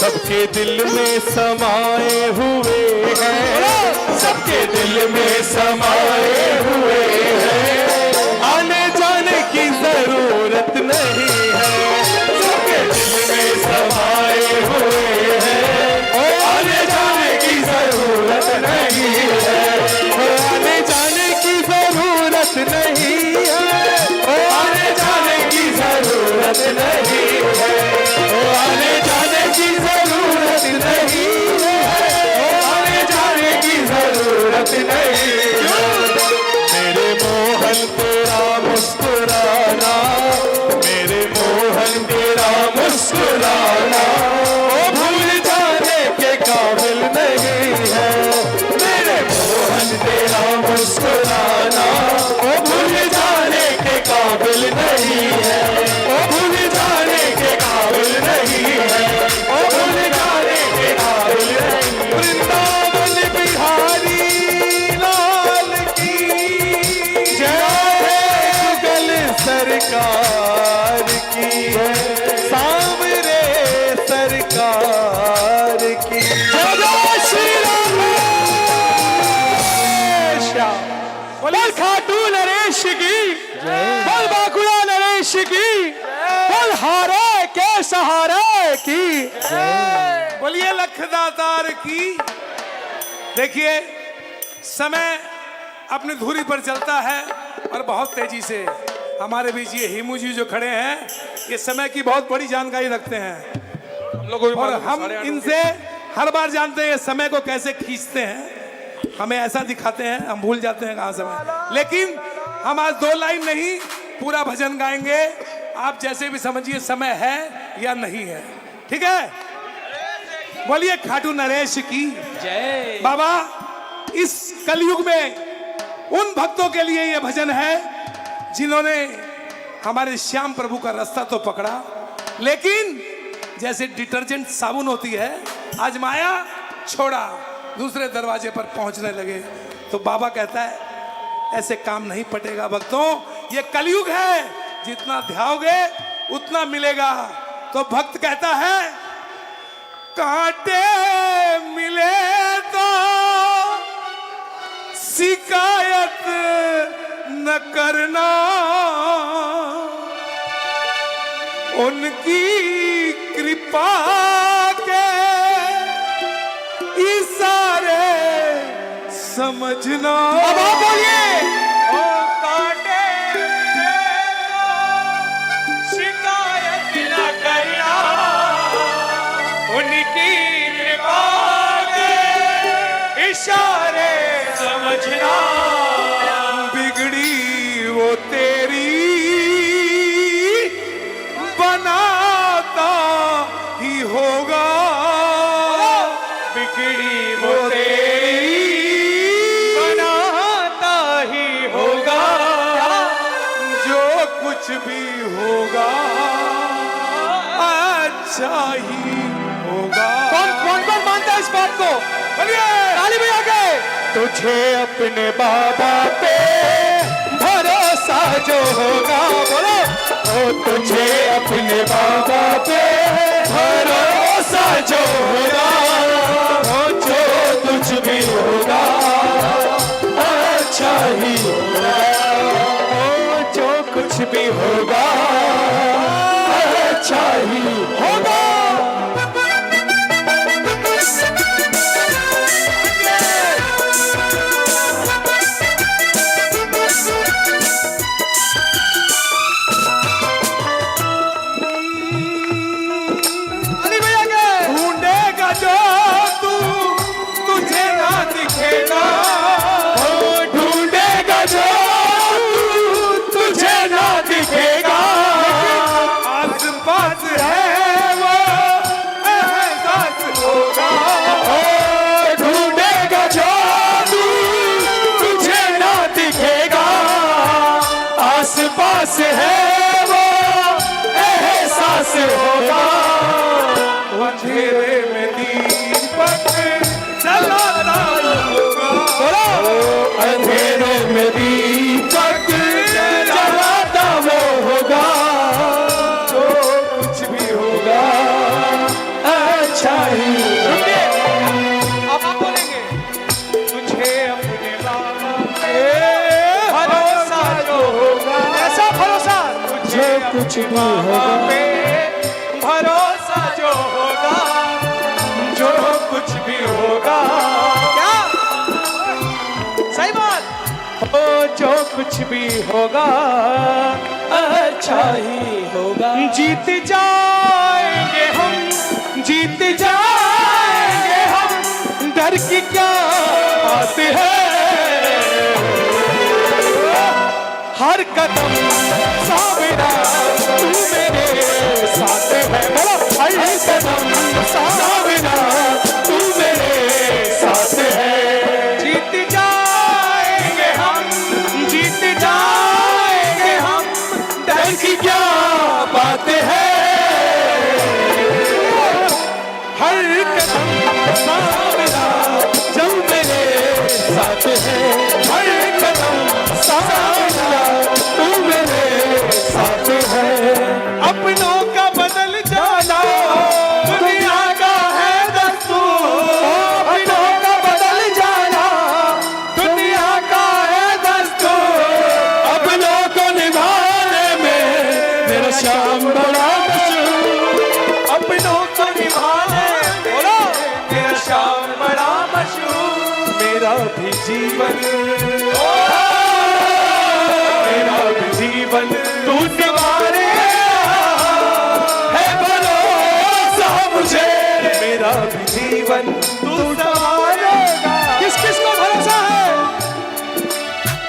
[SPEAKER 2] सबके दिल में समाए हुए हैं, सबके दिल में समाए हुए हैं, आने जाने की जरूरत नहीं है, सबके दिल में समाए हुए हैं, आने जाने की जरूरत नहीं है, आने जाने की जरूरत नहीं है, आने जाने की जरूरत नहीं है, आने जाने की जरूरत नहीं है, आने जाने की जरूरत नहीं है। मेरे मोहन तेरा मुस्कुराना, मेरे मोहन तेरा मुस्कुराना, ओ भूल जाने के काबिल नहीं है, मेरे मोहन तेरा मुस्कुराना, ओ भूल जाने के काबिल नहीं है, ओ भूल जाने के काबिल नहीं है, ओ भूल जाने के काबिल नहीं। वृंदावन बिहारी लाल की जय, गल सरकार की सांवरे सरकार की जय श्री राम। बोल खाटू नरेश की, बोल बाकुड़ा नरेश की, बोल हारे के सहारे की,
[SPEAKER 3] बोलिए लखदातार की। देखिए समय अपनी धुरी पर चलता है और बहुत तेजी से। हमारे बीच ये हेमू जी जो खड़े हैं, ये समय की बहुत बड़ी जानकारी रखते हैं,
[SPEAKER 1] हम लोगों को भी
[SPEAKER 3] और
[SPEAKER 1] मालूम है,
[SPEAKER 3] हम
[SPEAKER 1] 8:30
[SPEAKER 3] इनसे हर बार जानते हैं ये समय को कैसे खींचते हैं। हमें ऐसा दिखाते हैं, हम भूल जाते हैं कहाँ समय। लेकिन हम आज 2 लाइन नहीं, पूरा भजन गाएंगे। आप जैसे भी समझिए समय है या नहीं है, ठीक है। बोलिए खाटू नरेश की
[SPEAKER 1] जय।
[SPEAKER 3] बाबा, इस कलयुग में उन भक्तों के लिए यह भजन है जिन्होंने हमारे श्याम प्रभु का रास्ता तो पकड़ा, लेकिन जैसे डिटर्जेंट साबुन होती है, आजमाया छोड़ा, दूसरे दरवाजे पर पहुंचने लगे। तो बाबा कहता है ऐसे काम नहीं पटेगा भक्तों, ये कलयुग है, जितना ध्याओगे उतना मिलेगा। तो भक्त कहता है कांटे मिले तो शिकायत न करना, उनकी कृपा के इशारे समझना।
[SPEAKER 2] अब आप बोलिए,
[SPEAKER 3] ओ कांटे मिले तो शिकायत न करना, उनकी कृपा के इशारे समझना। बिगड़ी वो तेरी बनाता ही होगा, बिगड़ी वो तेरी बनाता ही होगा, जो कुछ भी होगा अच्छा ही होगा।
[SPEAKER 2] कौन मानता है इस बात को?
[SPEAKER 3] बोलिए
[SPEAKER 2] ताली बजा के। तुझे अपने बाबा पे भरोसा जो होगा, बोलो, ओ तुझे अपने बाबा पे भरोसा जो होगा, ओ जो कुछ भी होगा अच्छा ही होगा, ओ जो कुछ भी होगा अच्छा ही होगा।
[SPEAKER 3] जो तू तुझे ना दिखेगा,
[SPEAKER 2] ढूंढेगा जो तुझे ना दिखेगा,
[SPEAKER 3] आस पास है वो एहसास होगा।
[SPEAKER 2] पास है वो एहसास होगा।
[SPEAKER 3] अंधेरे में दीपक जलाता होगा,
[SPEAKER 2] अंधेरे में दीपक जलाता वो होगा।
[SPEAKER 3] जो कुछ भी होगा
[SPEAKER 2] अच्छा ही
[SPEAKER 1] अब आप बोलेंगे
[SPEAKER 3] तुझे अपने बाबा
[SPEAKER 1] भरोसा जो
[SPEAKER 3] होगा,
[SPEAKER 1] ऐसा भरोसा
[SPEAKER 2] जो कुछ भी होगा,
[SPEAKER 1] पे भरोसा जो होगा,
[SPEAKER 3] जो कुछ भी होगा
[SPEAKER 1] क्या सही बात
[SPEAKER 2] ओ जो कुछ भी होगा अच्छा ही होगा।
[SPEAKER 1] जीत जाएंगे हम, जीत जाएंगे हम,
[SPEAKER 2] डर की क्या बात है, हर कदम सामना तू मेरे साथ है। बोलो हर कदम सामना तू मेरे साथ है।
[SPEAKER 1] जीत जाएंगे हम, जीत जाएंगे हम,
[SPEAKER 2] डर की क्या बात है, हर कदम सामना जब मेरे साथ है। हर कदम सामना तू मेरे साथ है।
[SPEAKER 1] अपनों का बदल जाना दुनिया का है दस्तूर,
[SPEAKER 2] अपनों का बदल जाना दुनिया का है दस्तूर। अपनों को निभाने में मेरा श्याम बड़ा मशहूर।
[SPEAKER 1] अपनों को निभाने बोलो मेरा शाम बड़ा मशहूर।
[SPEAKER 3] मेरा भी जीवन, मेरा भी जीवन
[SPEAKER 2] तू निवारे है भरोसा मुझे,
[SPEAKER 3] मेरा भी जीवन
[SPEAKER 1] तू संभालेगा। किस किस को भरोसा है,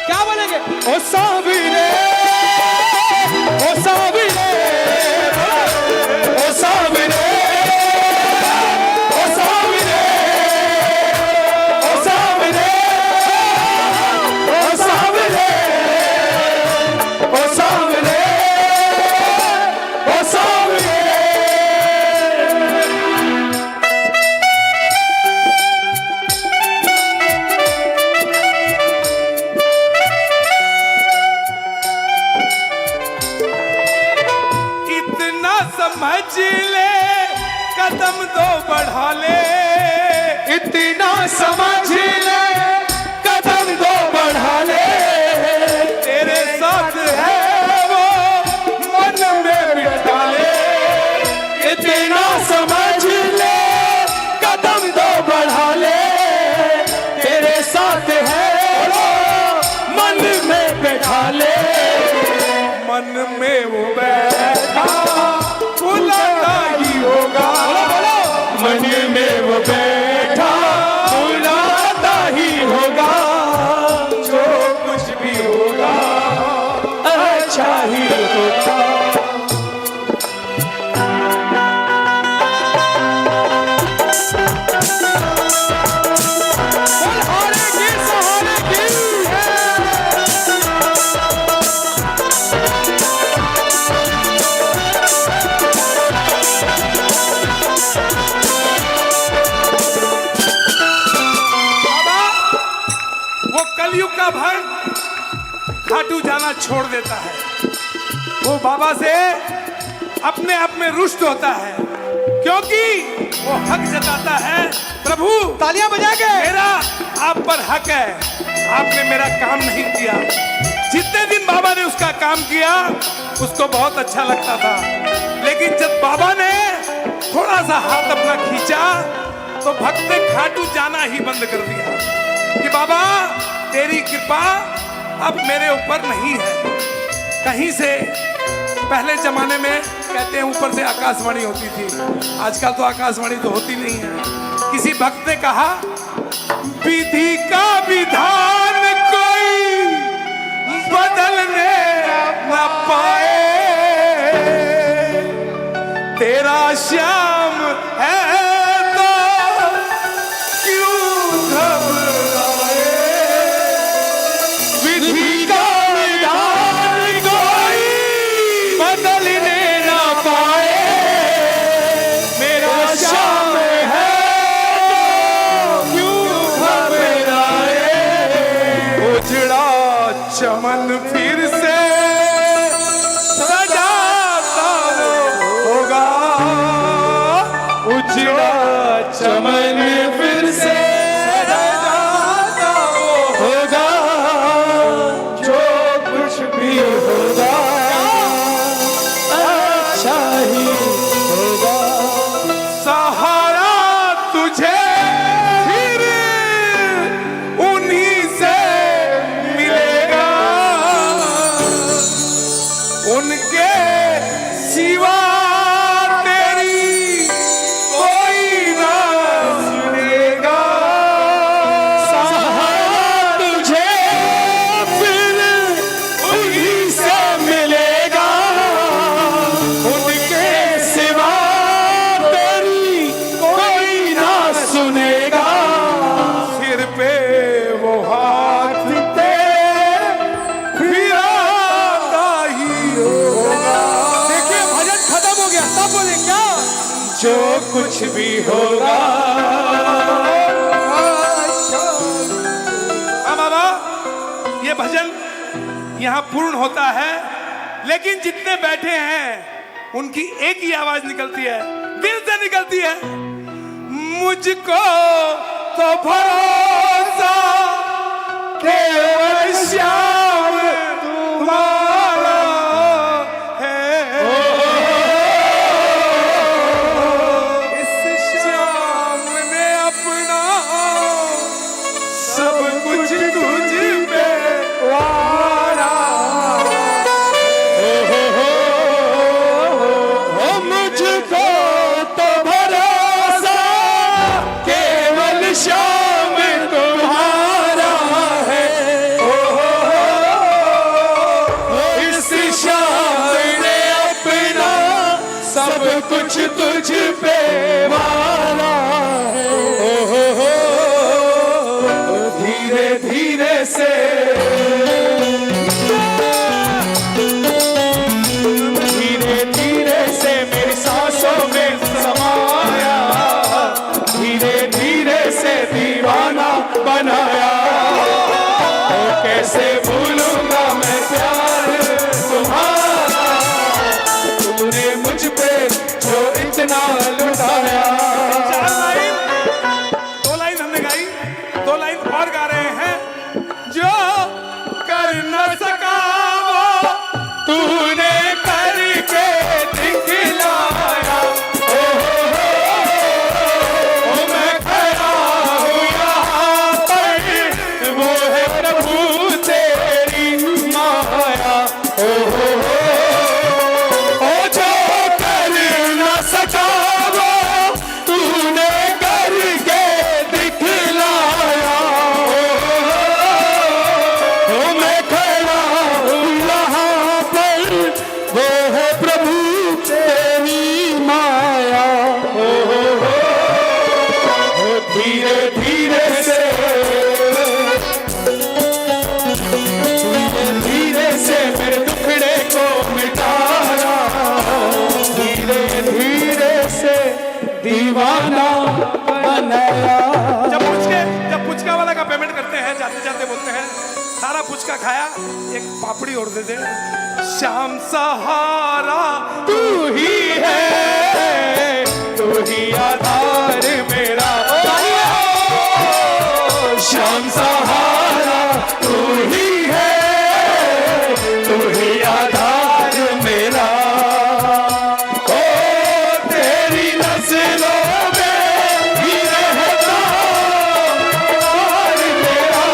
[SPEAKER 1] क्या बोलेंगे?
[SPEAKER 2] ओ साविरे, ओ साविरे, ओ साविरे, ओ साविरे, ओ साविरे, ओ साविरे, ओ साविरे, ओ साविरे।
[SPEAKER 3] इतना समझ ले, कदम दो बढ़ा ले,
[SPEAKER 2] इतना समझ ले, कदम दो बढ़ा ले।
[SPEAKER 3] तेरे साथ है वो मन में बिठा ले।
[SPEAKER 2] इतना समझ ले, कदम दो बढ़ा ले। तेरे साथ है वो मन में बैठा ले।
[SPEAKER 3] मन में वो बैठा बुलाता ही होगा,
[SPEAKER 2] मन में वो बैठा बुलाता ही होगा।
[SPEAKER 3] जो कुछ भी होगा
[SPEAKER 2] अच्छा ही होगा।
[SPEAKER 1] हारे की सहारे की
[SPEAKER 3] वो कलयुग का भक्त खाटू जाना छोड़ देता है, वो बाबा से अपने आप में रुष्ट होता है, क्योंकि वो हक जताता है। प्रभु
[SPEAKER 1] तालियां बजा के
[SPEAKER 3] मेरा आप पर हक है, आपने मेरा काम नहीं किया। जितने दिन बाबा ने उसका काम किया उसको बहुत अच्छा लगता था, लेकिन जब बाबा ने थोड़ा सा हाथ अपना खींचा तो भक्त ने खाटू जाना ही बंद कर दिया कि बाबा तेरी कृपा अब मेरे ऊपर नहीं है। कहीं से पहले जमाने में कहते हैं ऊपर से आकाशवाणी होती थी, आजकल तो आकाशवाणी तो होती नहीं है। किसी भक्त ने कहा विधि का विधान कोई बदलने न पाए, तेरा श्याम है तो क्यों घबराए।
[SPEAKER 2] विधि का विधान कोई
[SPEAKER 3] जो कुछ भी होगा। हाँ बाबा, ये भजन यहाँ पूर्ण होता है, लेकिन जितने बैठे हैं उनकी एक ही आवाज निकलती है, दिल से निकलती है, मुझको तो भरोसा केवल श्याम तुम्हारा है। इस श्याम ने अपना सब कुछ तुझ पे वारा।
[SPEAKER 2] मुझको तो भरोसा केवल श्याम तुम्हारा है। इस श्याम ने अपना सब कुछ तुझ पे वारा है। धीरे धीरे से धीरे धीरे से मेरी सांसों में समाया, धीरे धीरे से दीवाना बनाया। तो कैसे भूलूंगा मैं प्यार तुम्हारा, तूने मुझ पे जो इतना लुटाया।
[SPEAKER 3] दो लाइन हमने गाई, दो लाइन और गा रहे हैं। जो कर न सका वो
[SPEAKER 2] तूने करके दिखलाया। मैं खड़ा हूँ यहाँ पर, वो है प्रभु तेरी माया। जो कर न सका वो तूने करके दिखलाया। मैं खड़ा हूँ यहाँ पर, वो है प्रभु तेरी माया। धीरे धीरे से धीरे से मेरे दुखड़े को मिटाया, धीरे धीरे से दीवाना बनाया।
[SPEAKER 3] जब पुचका वाला का पेमेंट करते हैं, जाते जाते बोलते हैं सारा पुचका खाया, एक पापड़ी और दे दे। श्याम सहारा
[SPEAKER 2] तू ही है, तू ही आधार मेरा। श्याम सहारा तू ही है, तू ही आधार मेरा। ओ तेरी नस्लों में ही रहता प्यार मेरा।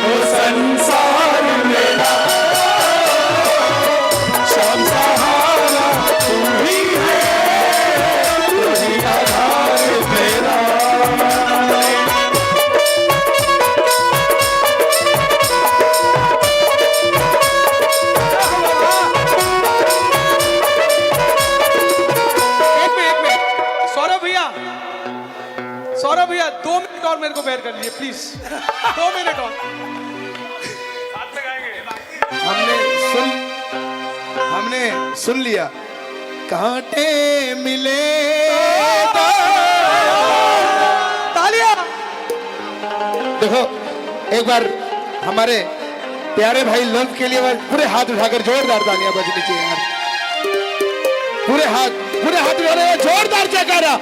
[SPEAKER 2] ओ संसार मेरा, श्याम सहारा तू ही है, तू ही आधार मेरा।
[SPEAKER 1] एक मिनट, सौरभ भैया 2 मिनट और मेरे को बेयर कर लीजिए प्लीज। 2 मिनट और।
[SPEAKER 2] हमने सुन लिया। कांटे मिले
[SPEAKER 1] तालियां।
[SPEAKER 2] देखो, एक बार हमारे प्यारे भाई लव के लिए पूरे हाथ उठाकर जोरदार तालियां बजनी चाहिए यार। पूरे हाथ उठाकर जोरदार जयकारा।